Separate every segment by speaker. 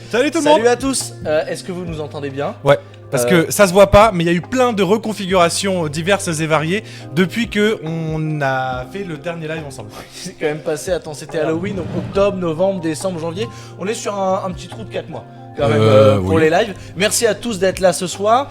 Speaker 1: Salut tout le monde.
Speaker 2: Salut à tous, est-ce que vous nous entendez bien?
Speaker 1: Ouais, parce que ça se voit pas, mais il y a eu plein de reconfigurations diverses et variées depuis que on a fait le dernier live ensemble.
Speaker 2: C'est quand même passé, attends, c'était Halloween, donc octobre, novembre, décembre, janvier. On est sur un petit trou de 4 mois. Quand même, pour les lives. Merci à tous d'être là ce soir.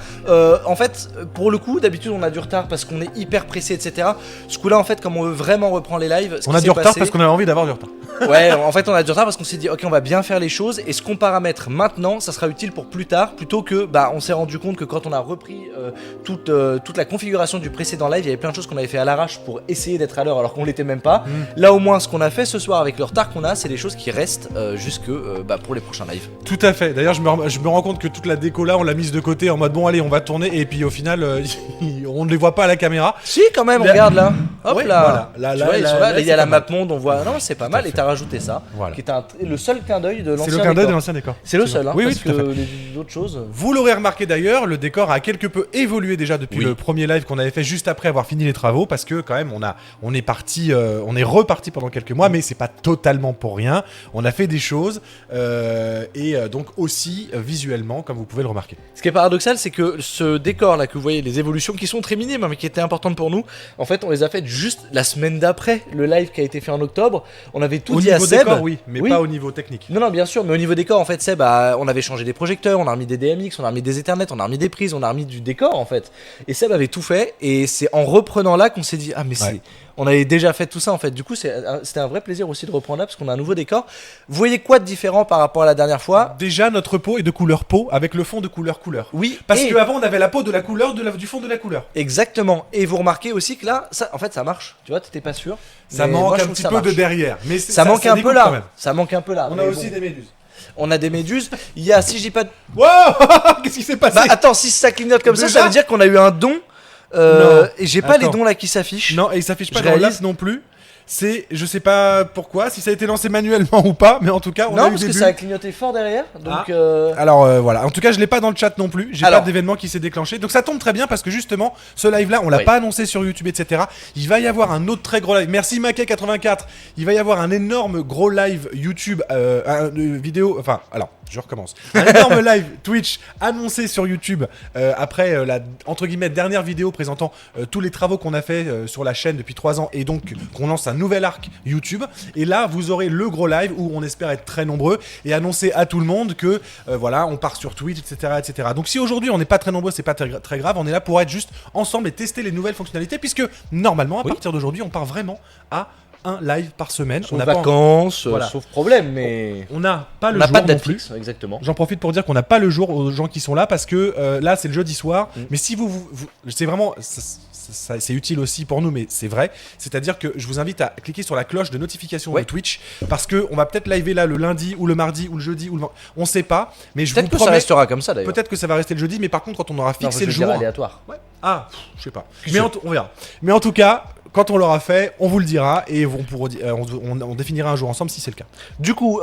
Speaker 2: En fait, pour le coup, d'habitude on a du retard parce qu'on est hyper pressé, etc. Ce coup-là, en fait, comme on veut vraiment reprendre les lives,
Speaker 1: On a du retard parce qu'on a envie d'avoir du retard.
Speaker 2: Ouais, en fait, on a du retard parce qu'on s'est dit, ok, on va bien faire les choses et ce qu'on paramètre maintenant, ça sera utile pour plus tard, plutôt que, on s'est rendu compte que quand on a repris toute la configuration du précédent live, il y avait plein de choses qu'on avait fait à l'arrache pour essayer d'être à l'heure alors qu'on l'était même pas. Là, au moins, ce qu'on a fait ce soir avec le retard qu'on a, c'est des choses qui restent jusque pour les prochains lives.
Speaker 1: Tout à fait. D'ailleurs, je me rends compte que toute la déco là, on l'a mise de côté en mode bon, allez, on va tourner, et puis au final, on ne les voit pas à la caméra.
Speaker 2: Si, quand même, regarde là. Hop
Speaker 1: Ouais,
Speaker 2: là.
Speaker 1: voilà.
Speaker 2: Tu vois, ils sont là. Il y a la map monde, on voit. Non, c'est pas mal.
Speaker 1: fait.
Speaker 2: Et t'as rajouté ça,
Speaker 1: Voilà.
Speaker 2: qui est le seul clin d'œil de l'ancien
Speaker 1: C'est
Speaker 2: décor.
Speaker 1: le clin d'œil de l'ancien décor.
Speaker 2: C'est le seul, hein,
Speaker 1: Oui,
Speaker 2: parce
Speaker 1: tout à fait.
Speaker 2: que les autres choses.
Speaker 1: Vous l'aurez remarqué d'ailleurs, le décor a quelque peu évolué déjà depuis le premier live qu'on avait fait juste après avoir fini les travaux, parce que quand même on est reparti pendant quelques mois, mais c'est pas totalement pour rien. On a fait des choses et donc aussi visuellement, comme vous pouvez le remarquer.
Speaker 2: Ce qui est paradoxal, c'est que ce décor là que vous voyez, les évolutions qui sont très minimes mais qui étaient importantes pour nous, en fait on les a faites juste la semaine d'après le live qui a été fait en octobre. On avait tout dit à Seb.
Speaker 1: Décor, oui, mais pas au niveau technique.
Speaker 2: Non, bien sûr, mais au niveau décor, en fait, Seb, on avait changé des projecteurs, on a remis des DMX, on a remis des Ethernet, on a remis des prises, on a remis du décor en fait. Et Seb avait tout fait, et c'est en reprenant là qu'on s'est dit, on avait déjà fait tout ça en fait. Du coup, c'était un vrai plaisir aussi de reprendre là parce qu'on a un nouveau décor. Vous voyez quoi de différent par rapport à la dernière fois?
Speaker 1: Déjà, notre peau est de couleur peau avec le fond de couleur.
Speaker 2: Oui,
Speaker 1: parce qu'avant on avait la peau de la couleur du fond de la couleur.
Speaker 2: Exactement. Et vous remarquez aussi que là, en fait, ça marche. Tu vois, t'étais pas sûr.
Speaker 1: Ça manque un petit peu de derrière. Mais
Speaker 2: ça manque un peu là. Ça manque un peu là.
Speaker 1: On a aussi des méduses.
Speaker 2: On a des méduses. Il y a, si j'ai pas de...
Speaker 1: Wow. Qu'est-ce qui s'est passé?
Speaker 2: Attends, si ça clignote comme ça veut dire qu'on a eu un don. Et j'ai pas les dons là qui s'affichent.
Speaker 1: Non, et il s'affiche pas dans le live non plus. Je sais pas pourquoi, si ça a été lancé manuellement ou pas, mais en tout cas, on a eu
Speaker 2: non, parce que ça a clignoté fort derrière. Donc
Speaker 1: Alors voilà, en tout cas, je l'ai pas dans le chat non plus. J'ai pas d'événement qui s'est déclenché. Donc ça tombe très bien parce que justement, ce live là, on l'a pas annoncé sur YouTube, etc. Il va y avoir un autre très gros live. Merci Mackay84. Il va y avoir un énorme gros live YouTube, vidéo. Enfin, alors. Je recommence. Un énorme live Twitch annoncé sur YouTube après la entre guillemets dernière vidéo présentant tous les travaux qu'on a fait sur la chaîne depuis 3 ans et donc qu'on lance un nouvel arc YouTube. Et là, vous aurez le gros live où on espère être très nombreux et annoncer à tout le monde que voilà, on part sur Twitch, etc., etc. Donc si aujourd'hui on n'est pas très nombreux, c'est pas très grave. On est là pour être juste ensemble et tester les nouvelles fonctionnalités puisque normalement à partir d'aujourd'hui, on part vraiment à un live par semaine.
Speaker 2: On a vacances, sauf problème, mais
Speaker 1: on n'a pas le
Speaker 2: jour
Speaker 1: pas de
Speaker 2: non plus. Exactement.
Speaker 1: J'en profite pour dire qu'on n'a pas le jour aux gens qui sont là parce que là c'est le jeudi soir. Mais si vous c'est vraiment c'est utile aussi pour nous, mais c'est vrai. C'est-à-dire que je vous invite à cliquer sur la cloche de notification de Twitch parce que on va peut-être liver là le lundi ou le mardi ou le jeudi ou on sait pas. Mais je vous promets.
Speaker 2: Peut-être que ça restera comme ça d'ailleurs.
Speaker 1: Peut-être que ça va rester le jeudi, mais par contre quand on aura fixé le jour.
Speaker 2: Aléatoire.
Speaker 1: Ouais. Ah, je sais pas. Mais on verra. Mais en tout cas. Quand on l'aura fait, on vous le dira et on définira un jour ensemble si c'est le cas.
Speaker 2: Du coup,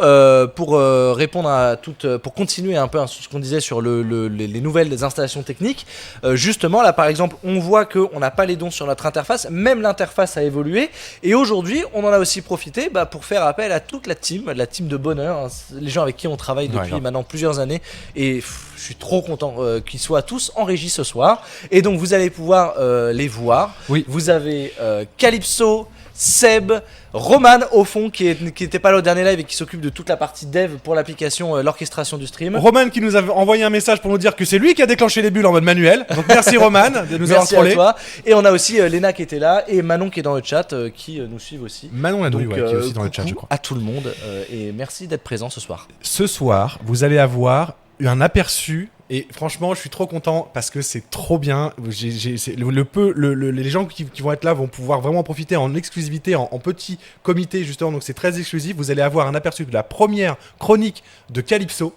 Speaker 2: pour répondre à pour continuer un peu sur ce qu'on disait sur les nouvelles installations techniques, justement là par exemple, on voit qu'on n'a pas les dons sur notre interface, même l'interface a évolué. Et aujourd'hui, on en a aussi profité pour faire appel à toute la team de bonheur, hein, les gens avec qui on travaille depuis maintenant plusieurs années. Et je suis trop content qu'ils soient tous en régie ce soir. Et donc vous allez pouvoir les voir.
Speaker 1: Oui.
Speaker 2: Vous avez Calypso, Seb, Roman au fond qui était pas là au dernier live et qui s'occupe de toute la partie dev pour l'application, l'orchestration du stream.
Speaker 1: Roman qui nous a envoyé un message pour nous dire que c'est lui qui a déclenché les bulles en mode manuel. Donc merci Roman de nous avoir trollé.
Speaker 2: Merci à toi. Et on a aussi Léna qui était là et Manon qui est dans le chat qui nous suivent aussi.
Speaker 1: Manon Ladouille qui est aussi dans le chat je crois.
Speaker 2: À tout le monde et merci d'être présent ce soir.
Speaker 1: Ce soir vous allez avoir un aperçu. Et franchement, je suis trop content parce que c'est trop bien. Les gens qui vont être là vont pouvoir vraiment profiter en exclusivité, en petit comité justement. Donc c'est très exclusif. Vous allez avoir un aperçu de la première chronique de Calypso,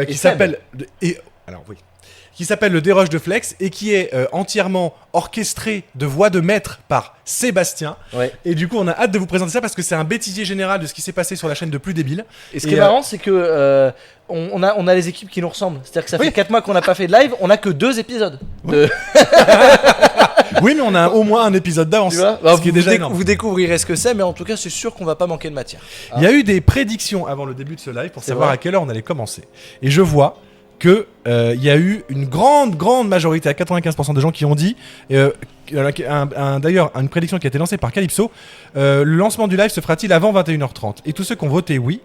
Speaker 1: qui s'appelle qui s'appelle le Dérush de Flex et qui est entièrement orchestré de voix de maître par Sébastien.
Speaker 2: Ouais.
Speaker 1: Et du coup, on a hâte de vous présenter ça parce que c'est un bêtisier général de ce qui s'est passé sur la chaîne de Plus Débile.
Speaker 2: Et ce qui est marrant, c'est que on a les équipes qui nous ressemblent. C'est-à-dire que ça fait 4 mois qu'on n'a pas fait de live, on a que 2 épisodes.
Speaker 1: Oui, mais on a au moins un épisode d'avance.
Speaker 2: Ce qui est déjà énorme. Vous découvrirez ce que c'est, mais en tout cas, c'est sûr qu'on va pas manquer de matière.
Speaker 1: Il y a eu des prédictions avant le début de ce live pour savoir à quelle heure on allait commencer. Et je vois que il y a eu une grande majorité, à 95% des gens qui ont dit, d'ailleurs une prédiction qui a été lancée par Calypso, le lancement du live se fera-t-il avant 21h30 ? Et tous ceux qui ont voté oui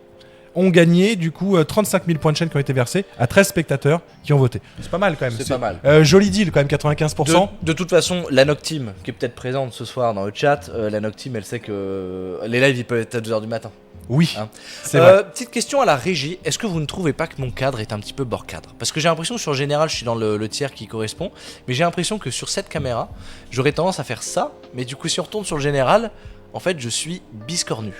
Speaker 1: ont gagné du coup 35 000 points de chaîne qui ont été versés à 13 spectateurs qui ont voté. C'est pas mal quand même.
Speaker 2: C'est pas mal.
Speaker 1: Joli deal quand même, 95%.
Speaker 2: De toute façon, la Noc Team qui est peut-être présente ce soir dans le chat, la Noc Team elle sait que les lives ils peuvent être à 2h du matin.
Speaker 1: Oui,
Speaker 2: hein.
Speaker 1: C'est vrai.
Speaker 2: Petite question à la régie, est-ce que vous ne trouvez pas que mon cadre est un petit peu bord cadre ? Parce que j'ai l'impression que sur général je suis dans le tiers qui correspond, mais j'ai l'impression que sur cette caméra, j'aurais tendance à faire ça, mais du coup si on retourne sur le général, en fait je suis biscornu.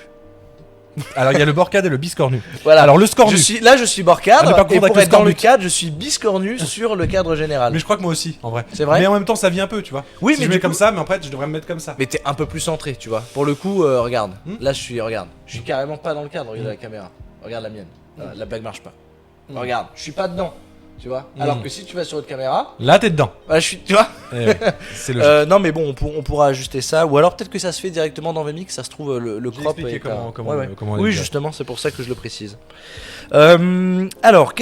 Speaker 1: Alors il y a le bord cadre et le biscornu.
Speaker 2: Voilà.
Speaker 1: Alors le scornu.
Speaker 2: Là je suis bord cadre, et pour être dans le
Speaker 1: scornu.
Speaker 2: cadre, je suis biscornu sur le cadre général.
Speaker 1: Mais je crois que moi aussi, en vrai.
Speaker 2: C'est vrai.
Speaker 1: Mais en même temps, ça vient un peu, tu vois.
Speaker 2: Oui,
Speaker 1: si
Speaker 2: mais
Speaker 1: je mets
Speaker 2: du
Speaker 1: comme
Speaker 2: coup-
Speaker 1: ça, mais en fait, je devrais me mettre comme ça.
Speaker 2: Mais t'es un peu plus centré, tu vois. Pour le coup, regarde. Là, je suis carrément pas dans le cadre. Regarde la caméra. Regarde la mienne. La blague marche pas. Regarde, je suis pas dedans. Tu vois. Alors que si tu vas sur votre caméra,
Speaker 1: Là, t'es dedans.
Speaker 2: bah, je suis. Tu vois.
Speaker 1: Eh ouais, c'est logique.
Speaker 2: Non, mais bon, on pourra ajuster ça. Ou alors peut-être que ça se fait directement dans VMix. Ça se trouve le
Speaker 1: J'ai
Speaker 2: crop.
Speaker 1: expliqué
Speaker 2: est
Speaker 1: comment
Speaker 2: Oui,
Speaker 1: les
Speaker 2: justement, c'est pour ça que je le précise. Alors,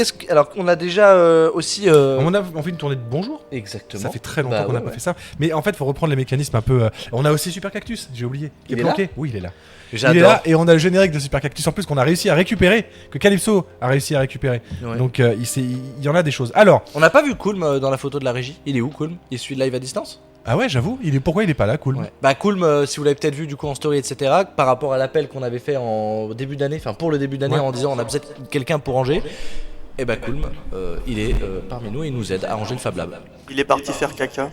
Speaker 2: qu'on a déjà aussi.
Speaker 1: On fait une tournée de bonjour.
Speaker 2: Exactement.
Speaker 1: Ça fait très longtemps
Speaker 2: Bah
Speaker 1: qu'on n'a
Speaker 2: ouais,
Speaker 1: pas fait ça. Mais en fait, faut reprendre les mécanismes un peu. On a aussi Super Cactus, j'ai oublié. Qui
Speaker 2: Il
Speaker 1: est
Speaker 2: est
Speaker 1: planqué. Oui, il est là.
Speaker 2: J'adore.
Speaker 1: Il est là et on a le générique de Super Cactus en plus qu'on a réussi à récupérer, que Calypso a réussi à récupérer.
Speaker 2: Ouais.
Speaker 1: Donc il y en a des choses. Alors,
Speaker 2: On n'a pas vu Kulm dans la photo de la régie. Il est où Kulm ? Il suit le live à distance ?
Speaker 1: ah ouais, j'avoue, pourquoi il est pas là, cool.
Speaker 2: Ouais. Bah Kulm, si vous l'avez peut-être vu du coup en story, etc. Par rapport à l'appel qu'on avait fait en début d'année, enfin pour le début d'année,
Speaker 1: Ouais.
Speaker 2: en disant on a besoin de quelqu'un pour ranger. Et bah Kulm, il est parmi nous et il nous aide à ranger le Fab Lab.
Speaker 3: Il est parti faire caca.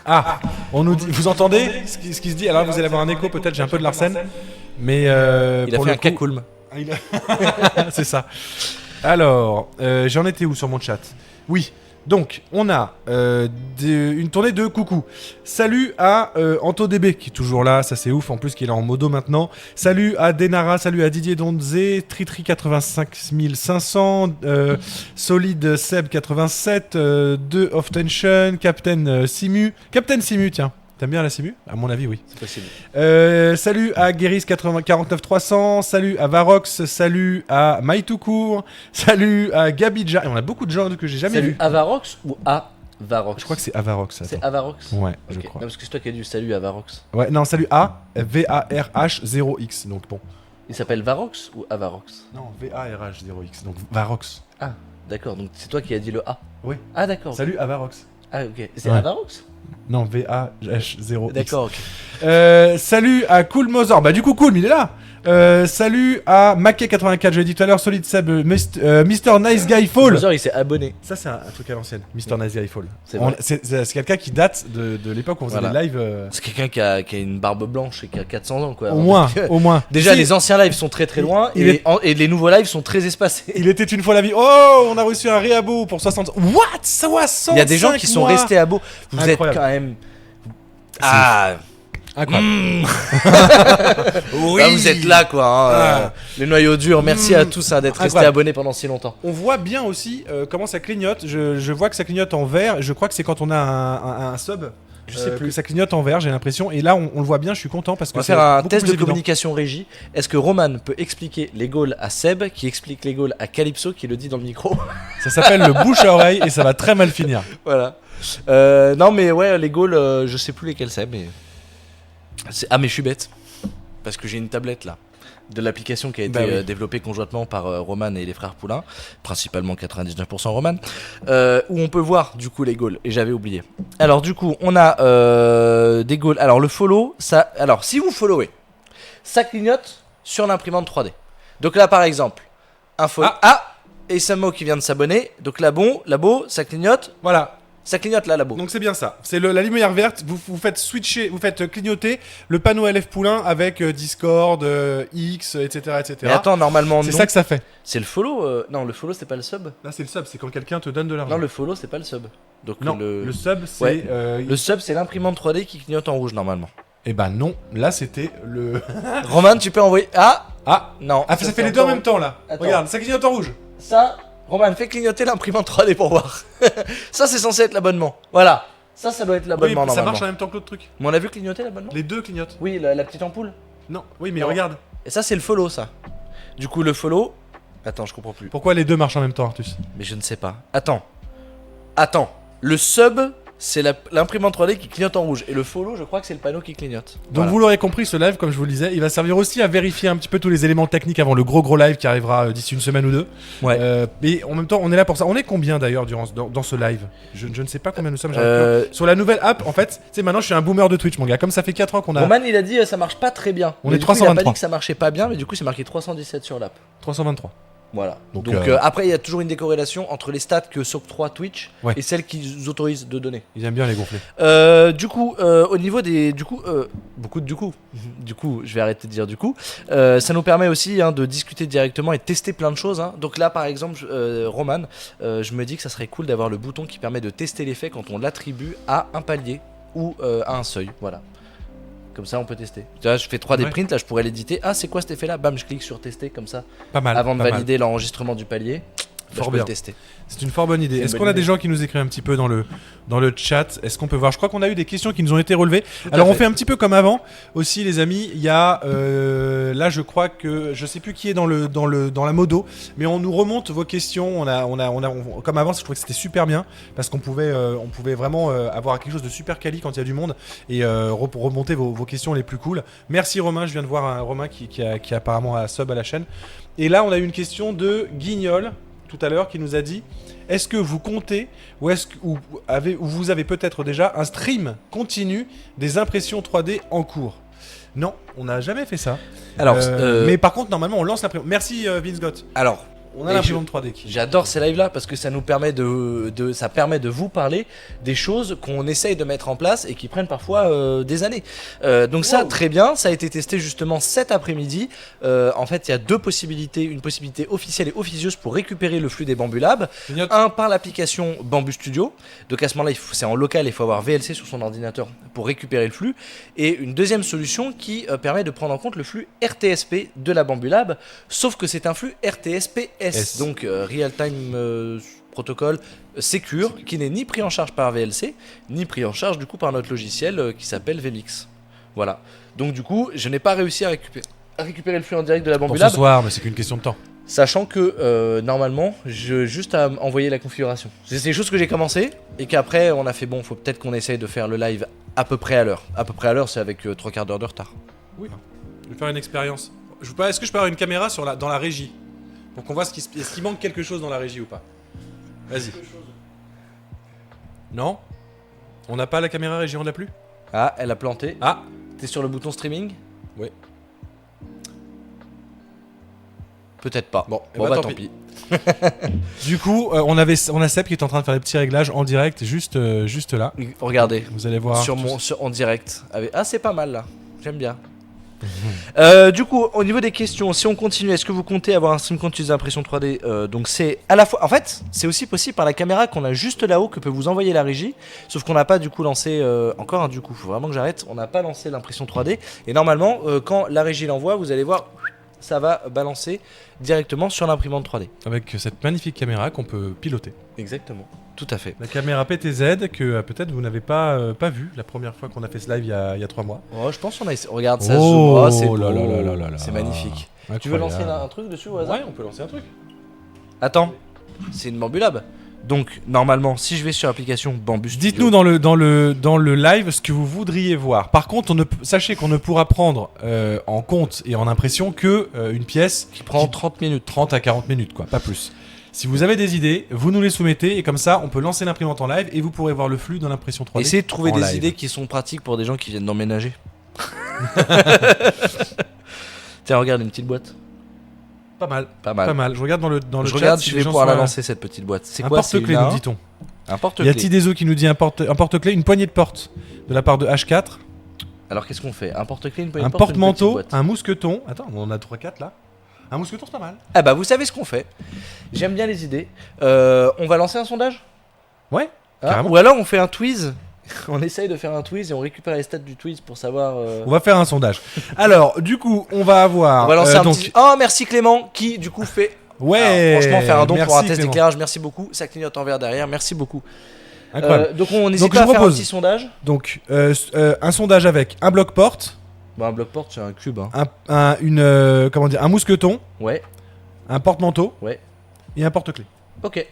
Speaker 1: Ah, on nous dit, vous entendez ce qui se dit. Alors vous allez avoir un écho, peut-être, j'ai un peu de Larsen. Mais
Speaker 2: Il a
Speaker 1: pour
Speaker 2: fait
Speaker 1: le
Speaker 2: un
Speaker 1: coup-
Speaker 2: cacoulm.
Speaker 1: Ah, c'est ça. Alors, j'en étais où sur mon chat ? Oui. Donc, on a une tournée de coucou. Salut à AntoDB qui est toujours là, ça c'est ouf, en plus qu'il est en modo maintenant. Salut à Denara, salut à Didier Donzé, Tritri 85500, Solid Seb 87, 2 Off Tension, Captain Simu. Captain Simu, tiens. T'aimes bien la Simu ? À mon avis, oui.
Speaker 2: C'est possible.
Speaker 1: Salut à Guéris 49300, salut à Varox, salut à Maïtoukour, salut à Gabidja. Et on a beaucoup de gens que j'ai jamais
Speaker 2: Salut
Speaker 1: vus.
Speaker 2: Avarox ou Avarox ?
Speaker 1: Je crois que c'est Avarox.
Speaker 2: c'est
Speaker 1: Attends.
Speaker 2: Avarox.
Speaker 1: Ouais,
Speaker 2: Ok.
Speaker 1: je
Speaker 2: Non,
Speaker 1: crois.
Speaker 2: parce que c'est toi qui as dit salut Avarox.
Speaker 1: Ouais, non, salut à VARH0X. Donc bon.
Speaker 2: Il s'appelle Varox ou Avarox ?
Speaker 1: Non, VARH0X. Donc Varox.
Speaker 2: Ah, d'accord. Donc c'est toi qui as dit le A.
Speaker 1: Oui.
Speaker 2: Ah, d'accord.
Speaker 1: Salut à Varox.
Speaker 2: Ah, ok. C'est
Speaker 1: Ouais.
Speaker 2: Avarox ?
Speaker 1: Non, VAH0X.
Speaker 2: D'accord, ok.
Speaker 1: Salut à Cool Mother. Bah du coup Cool, il est là. Salut à Mackey84, je l'ai dit tout à l'heure, Solid Seb, Mr. Nice Guy Fall.
Speaker 2: Bowser, il s'est abonné.
Speaker 1: Ça c'est un truc à l'ancienne, Mr. Nice Guy Fall.
Speaker 2: C'est vrai.
Speaker 1: C'est quelqu'un qui date de l'époque où on faisait
Speaker 2: Voilà.
Speaker 1: des lives.
Speaker 2: C'est quelqu'un qui a une barbe blanche et qui a 400 ans, quoi.
Speaker 1: Au moins, au moins.
Speaker 2: Déjà,
Speaker 1: Si,
Speaker 2: les anciens lives sont très très loin
Speaker 1: il
Speaker 2: et les nouveaux lives sont très espacés.
Speaker 1: Il était une fois la vie. Oh, on a reçu un réabo pour 60. What 65
Speaker 2: Il y a des gens qui sont
Speaker 1: mois.
Speaker 2: restés à beau. Vous êtes
Speaker 1: Incroyable.
Speaker 2: quand même. Ah,
Speaker 1: Incroyable.
Speaker 2: oui. Vous êtes là, quoi. Hein,
Speaker 1: Ah.
Speaker 2: les noyaux durs. Merci à tous hein, d'être restés
Speaker 1: Incroyable.
Speaker 2: abonnés pendant si longtemps.
Speaker 1: On voit bien aussi comment ça clignote. Je vois que ça clignote en vert. Je crois que c'est quand on a un sub.
Speaker 2: Je sais plus.
Speaker 1: Que ça clignote en vert, j'ai l'impression. Et là, on le voit bien. Je suis content parce que
Speaker 2: On va
Speaker 1: c'est
Speaker 2: faire un
Speaker 1: beaucoup
Speaker 2: test
Speaker 1: plus
Speaker 2: de
Speaker 1: évident.
Speaker 2: communication régie. Est-ce que Roman peut expliquer les goals à Seb, qui explique les goals à Calypso, qui le dit dans le micro?
Speaker 1: Ça s'appelle le bouche à oreille et ça va très mal finir.
Speaker 2: Voilà. Non, mais ouais, les goals, je sais plus lesquels c'est, mais. Ah, mais je suis bête. Parce que j'ai une tablette là. De l'application qui a été
Speaker 1: Bah oui.
Speaker 2: développée conjointement par Roman et les frères Poulain, principalement 99% Roman, où on peut voir du coup les goals. Et j'avais oublié. Alors, du coup, on a des goals. Alors, le follow, ça. Alors, si vous followez, ça clignote sur l'imprimante 3D. Donc là, par exemple, un follow. Ah, et Samo qui vient de s'abonner. Donc là, bon, ça clignote.
Speaker 1: Voilà.
Speaker 2: Ça clignote là, Labo.
Speaker 1: Donc c'est bien ça. C'est la lumière verte. Vous faites switcher, vous faites clignoter le panneau LF Poulain avec Discord, X, etc., etc.
Speaker 2: Mais attends, normalement,
Speaker 1: c'est
Speaker 2: non.
Speaker 1: ça que ça fait.
Speaker 2: C'est le follow. Non, le follow, c'est pas le sub.
Speaker 1: Là, c'est le sub. C'est quand quelqu'un te donne de l'argent.
Speaker 2: Non, le follow, c'est pas le sub. Donc
Speaker 1: non, le sub, c'est.
Speaker 2: Ouais. Le sub, c'est l'imprimante 3D qui clignote en rouge normalement.
Speaker 1: Eh ben non. Là, c'était le.
Speaker 2: Roman, tu peux envoyer. Ah non.
Speaker 1: Ah, ça fait les deux en même temps là.
Speaker 2: Attends.
Speaker 1: Regarde, ça clignote en rouge.
Speaker 2: Ça, Roman, fais clignoter l'imprimante 3D pour voir. Ça, c'est censé être l'abonnement. Voilà. Ça doit être l'abonnement
Speaker 1: Oui,
Speaker 2: normalement.
Speaker 1: ça marche en même temps que l'autre truc.
Speaker 2: Mais on a vu clignoter l'abonnement.
Speaker 1: Les deux clignotent.
Speaker 2: Oui, la petite ampoule.
Speaker 1: Non, oui, mais
Speaker 2: Non.
Speaker 1: regarde.
Speaker 2: Et ça, c'est le follow, ça. Du coup, le follow. Attends, je comprends plus.
Speaker 1: Pourquoi les deux marchent en même temps, Artus?
Speaker 2: Mais je ne sais pas. Attends. Le sub, c'est l'imprimante 3D qui clignote en rouge. Et le follow, je crois que c'est le panneau qui clignote.
Speaker 1: Donc
Speaker 2: Voilà.
Speaker 1: vous l'aurez compris, ce live, comme je vous le disais, il va servir aussi à vérifier un petit peu tous les éléments techniques avant le gros live qui arrivera d'ici une semaine ou deux.
Speaker 2: Ouais.
Speaker 1: Mais en même temps, on est là pour ça. On est combien d'ailleurs dans ce live? Je ne sais pas combien nous sommes. Sur la nouvelle app, en fait, tu sais, maintenant je suis un boomer de Twitch, mon gars. Comme ça fait 4 ans qu'on a.
Speaker 2: Roman, il a dit ça marche pas très bien.
Speaker 1: On
Speaker 2: Mais
Speaker 1: est
Speaker 2: du coup, il a pas
Speaker 1: 323.
Speaker 2: dit que ça marchait pas bien, mais du coup, c'est marqué 317 sur l'app.
Speaker 1: 323.
Speaker 2: Voilà.
Speaker 1: Donc,
Speaker 2: Donc après, il y a toujours une décorrélation entre les stats que s'octroie Twitch
Speaker 1: Ouais.
Speaker 2: et celles qu'ils autorisent de donner.
Speaker 1: Ils aiment bien les gonfler.
Speaker 2: Du coup, au niveau des. Beaucoup de du coup. Du coup, je vais arrêter de dire du coup. Ça nous permet aussi de discuter directement et de tester plein de choses. Donc là, par exemple, Roman, je me dis que ça serait cool d'avoir le bouton qui permet de tester l'effet quand on l'attribue à un palier ou à un seuil. Voilà. Comme ça, on peut tester. Tu vois, je fais 3D
Speaker 1: Ouais.
Speaker 2: print, là, je pourrais l'éditer. Ah, c'est quoi cet effet-là? Bam, je clique sur tester comme ça.
Speaker 1: Pas mal.
Speaker 2: Avant de
Speaker 1: pas mal.
Speaker 2: valider l'enregistrement du palier.
Speaker 1: Fort
Speaker 2: je peux
Speaker 1: bien.
Speaker 2: le tester.
Speaker 1: C'est une fort bonne idée.
Speaker 2: C'est une
Speaker 1: Est-ce
Speaker 2: bonne
Speaker 1: qu'on a
Speaker 2: idée.
Speaker 1: des gens qui nous écrivent un petit peu dans le chat? Est-ce qu'on peut voir? Je crois qu'on a eu des questions qui nous ont été relevées.
Speaker 2: à
Speaker 1: Alors on
Speaker 2: fait.
Speaker 1: fait un petit peu comme avant. Aussi les amis, il y a là je crois que je sais plus qui est dans la modo, mais on nous remonte vos questions. Comme avant, je trouvais que c'était super bien parce qu'on pouvait vraiment avoir quelque chose de super quali quand il y a du monde et remonter vos questions les plus cool. Merci Romain, je viens de voir un Romain qui apparemment a sub à la chaîne. Et là on a eu une question de Guignol tout à l'heure qui nous a dit: est-ce que vous comptez ou vous avez peut-être déjà un stream continu des impressions 3D en cours? Non, on n'a jamais fait ça.
Speaker 2: Alors,
Speaker 1: mais par contre, normalement, on lance l'imprimante. Merci Vince Gott.
Speaker 2: alors,
Speaker 1: On a
Speaker 2: Et
Speaker 1: l'imprimante 3D qui.
Speaker 2: j'adore ces lives là parce que ça nous permet ça permet de vous parler des choses qu'on essaye de mettre en place et qui prennent parfois des années. Donc ça,
Speaker 1: Wow.
Speaker 2: très bien, ça a été testé justement cet après-midi. En fait, il y a deux possibilités, une possibilité officielle et officieuse pour récupérer le flux des Bamboo Labs.
Speaker 1: Clignote.
Speaker 2: Un par l'application Bamboo Studio. Donc à ce moment-là, c'est en local, il faut avoir VLC sur son ordinateur pour récupérer le flux. Et une deuxième solution qui permet de prendre en compte le flux RTSP de la Bamboo Lab, sauf que c'est un flux RTSP
Speaker 1: S.
Speaker 2: donc Real Time Protocol Secure, qui n'est ni pris en charge par VLC, ni pris en charge du coup par notre logiciel qui s'appelle VMix. Voilà. Donc du coup, je n'ai pas réussi à récupérer le flux en direct de la Bamboo
Speaker 1: Pour ce
Speaker 2: Lab,
Speaker 1: soir, mais c'est qu'une question de temps.
Speaker 2: sachant que normalement, je juste à envoyer la configuration. C'est des choses que j'ai commencé et qu'après on a fait bon, faut peut-être qu'on essaye de faire le live à peu près à l'heure. À peu près à l'heure, c'est avec 3 quarts d'heure de retard.
Speaker 1: Oui. Je vais faire une expérience. Est-ce que je peux avoir une caméra dans la régie pour qu'on voit est-ce qu'il manque quelque chose dans la régie ou pas? Vas-y. Non? On n'a pas la caméra régie, on l'a plus?
Speaker 2: Ah, elle a planté.
Speaker 1: Ah.
Speaker 2: T'es sur le bouton streaming?
Speaker 1: Ouais.
Speaker 2: Peut-être pas.
Speaker 1: Bon,
Speaker 2: Bon
Speaker 1: bah,
Speaker 2: bah
Speaker 1: tant
Speaker 2: tant pis.
Speaker 1: Du coup, on a Seb qui est en train de faire les petits réglages en direct, juste là.
Speaker 2: Regardez.
Speaker 1: Vous allez voir.
Speaker 2: En direct. Ah, c'est pas mal là. J'aime bien. Du coup, au niveau des questions, si on continue, est-ce que vous comptez avoir un stream compte utiliser l'impression 3D? Donc c'est à la fois, en fait, c'est aussi possible par la caméra qu'on a juste là-haut que peut vous envoyer la régie. Sauf qu'on n'a pas du coup lancé encore. Du coup, faut vraiment que j'arrête. On n'a pas lancé l'impression 3D. Et normalement, quand la régie l'envoie, vous allez voir, ça va balancer directement sur l'imprimante 3D.
Speaker 1: Avec cette magnifique caméra qu'on peut piloter.
Speaker 2: Exactement. Tout à fait.
Speaker 1: La caméra PTZ que peut-être vous n'avez pas vue la première fois qu'on a fait ce live il y a 3 mois.
Speaker 2: Oh, je pense qu'on a. Regarde ça.
Speaker 1: Oh,
Speaker 2: zoom. C'est beau.
Speaker 1: là là là là là là.
Speaker 2: C'est magnifique.
Speaker 1: Incroyable.
Speaker 2: Tu veux lancer un truc dessus au hasard?
Speaker 1: Ouais, on peut lancer un truc.
Speaker 2: Attends, c'est une Bamboo Lab. Donc normalement, si je vais sur l'application Bamboo Studio,
Speaker 1: Dites-nous dans le live ce que vous voudriez voir. Par contre, sachez qu'on ne pourra prendre en compte et en impression que une pièce
Speaker 2: qui prend 30 minutes.
Speaker 1: 30 à 40 minutes, quoi, pas plus. Si vous avez des idées, vous nous les soumettez et comme ça, on peut lancer l'imprimante en live et vous pourrez voir le flux dans l'impression 3D.
Speaker 2: Essayez de trouver
Speaker 1: en
Speaker 2: des
Speaker 1: live.
Speaker 2: idées qui sont pratiques pour des gens qui viennent d'emménager. Tiens, regarde une petite boîte.
Speaker 1: Pas mal.
Speaker 2: Pas mal.
Speaker 1: Pas mal. Je regarde dans le
Speaker 2: Je
Speaker 1: chat.
Speaker 2: regarde
Speaker 1: si
Speaker 2: si je
Speaker 1: les
Speaker 2: vais
Speaker 1: gens
Speaker 2: pouvoir
Speaker 1: sont
Speaker 2: la
Speaker 1: à-
Speaker 2: lancer cette petite boîte. C'est
Speaker 1: Un
Speaker 2: quoi? C'est
Speaker 1: porte-clés,
Speaker 2: une
Speaker 1: nous
Speaker 2: A1?
Speaker 1: dit-on.
Speaker 2: Un porte-clés.
Speaker 1: Il y a Tidezo qui nous dit un porte-clés, une poignée de porte de la part de H4.
Speaker 2: Alors qu'est-ce qu'on fait? Un porte-clés, une poignée de
Speaker 1: Un
Speaker 2: porte,
Speaker 1: porte-manteau, un mousqueton. Attends, on en a 3-4 là. Un mousqueton, c'est pas mal.
Speaker 2: Ah bah vous savez ce qu'on fait. J'aime bien les idées. On va lancer un sondage?
Speaker 1: Ouais, carrément.
Speaker 2: Ou alors on fait un tweez. On essaye de faire un tweez et on récupère les stats du tweez pour savoir.
Speaker 1: On va faire un sondage. Alors, du coup, on va avoir.
Speaker 2: On va lancer un petit. Oh, merci Clément qui du coup fait.
Speaker 1: Ouais.
Speaker 2: Alors, franchement, faire un don pour un test
Speaker 1: Clément.
Speaker 2: d'éclairage, merci beaucoup. Ça clignote en vert derrière, merci beaucoup.
Speaker 1: Incroyable.
Speaker 2: Donc on n'hésite pas à faire un petit sondage.
Speaker 1: Donc, un sondage avec un bloc-porte.
Speaker 2: Bon, un bloc-porte, c'est un cube. Hein.
Speaker 1: Un mousqueton.
Speaker 2: Ouais.
Speaker 1: Un porte-manteau.
Speaker 2: Ouais.
Speaker 1: Et un porte-clés.
Speaker 2: Ok,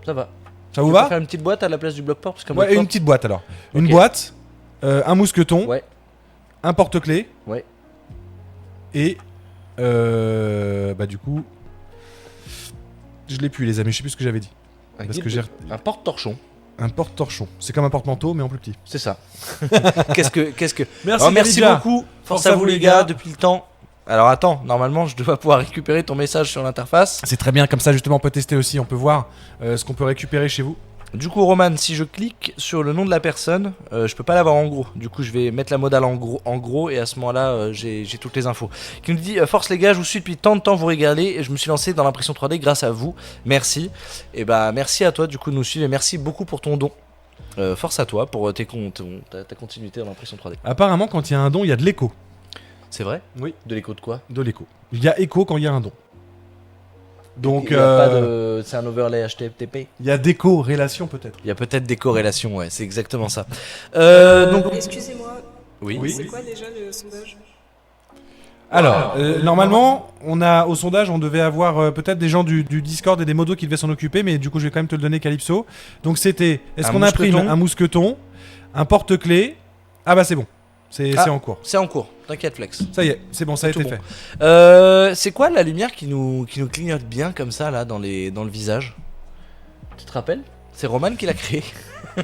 Speaker 2: ça va.
Speaker 1: Ça vous
Speaker 2: Tu
Speaker 1: va?
Speaker 2: peux faire une petite boîte à la place du bloc-porte parce qu'un
Speaker 1: Ouais,
Speaker 2: bloc-porte-
Speaker 1: une petite boîte alors.
Speaker 2: Ok.
Speaker 1: Une boîte, un mousqueton,
Speaker 2: Ouais.
Speaker 1: un porte-clés.
Speaker 2: Ouais.
Speaker 1: Et bah du coup, je l'ai plus les amis, je sais plus ce que j'avais dit.
Speaker 2: Un
Speaker 1: Parce
Speaker 2: guide
Speaker 1: que j'ai
Speaker 2: un porte-torchon.
Speaker 1: un porte-torchon. C'est comme un porte-manteau mais en plus petit.
Speaker 2: C'est ça. Qu'est-ce que.
Speaker 1: Merci,
Speaker 2: Merci
Speaker 1: Galidja.
Speaker 2: beaucoup. Force à vous les gars depuis le temps. Alors attends, normalement je dois pouvoir récupérer ton message sur l'interface.
Speaker 1: C'est très bien comme ça justement on peut tester aussi, on peut voir ce qu'on peut récupérer chez vous.
Speaker 2: Du coup Roman, si je clique sur le nom de la personne, je peux pas l'avoir en gros. Du coup je vais mettre la modale en gros et à ce moment-là j'ai toutes les infos. Qui nous dit force les gars, je vous suis depuis tant de temps, vous régalez et je me suis lancé dans l'impression 3D grâce à vous. Merci. Et bah merci à toi du coup de nous suivre et merci beaucoup pour ton don. Force à toi pour ta continuité dans l'impression 3D.
Speaker 1: Apparemment quand il y a un don il y a de l'écho.
Speaker 2: C'est vrai?
Speaker 1: Oui.
Speaker 2: De l'écho de quoi?
Speaker 1: De l'écho. Il y a écho quand il y a un don. Donc
Speaker 2: Il y a pas de... C'est un overlay HTTP.
Speaker 1: il y a décorrélation peut-être.
Speaker 2: Il y a peut-être des corrélations, ouais, c'est exactement ça. Donc,
Speaker 3: Excusez-moi,
Speaker 2: oui.
Speaker 1: Oui.
Speaker 3: c'est quoi déjà le sondage?
Speaker 1: Alors, normalement, au sondage, on devait avoir peut-être des gens du Discord et des modos qui devaient s'en occuper, mais du coup, je vais quand même te le donner, Calypso. Donc, c'était, est-ce
Speaker 2: Un
Speaker 1: qu'on imprime
Speaker 2: mousqueton.
Speaker 1: un mousqueton, un porte-clés? Ah bah c'est bon, c'est en cours.
Speaker 2: C'est en cours, t'inquiète Flex.
Speaker 1: Ça y est, c'est bon, ça a
Speaker 2: Tout
Speaker 1: été
Speaker 2: bon.
Speaker 1: fait.
Speaker 2: C'est quoi la lumière qui nous clignote bien comme ça là dans le visage? Tu te rappelles? C'est Roman qui l'a créé.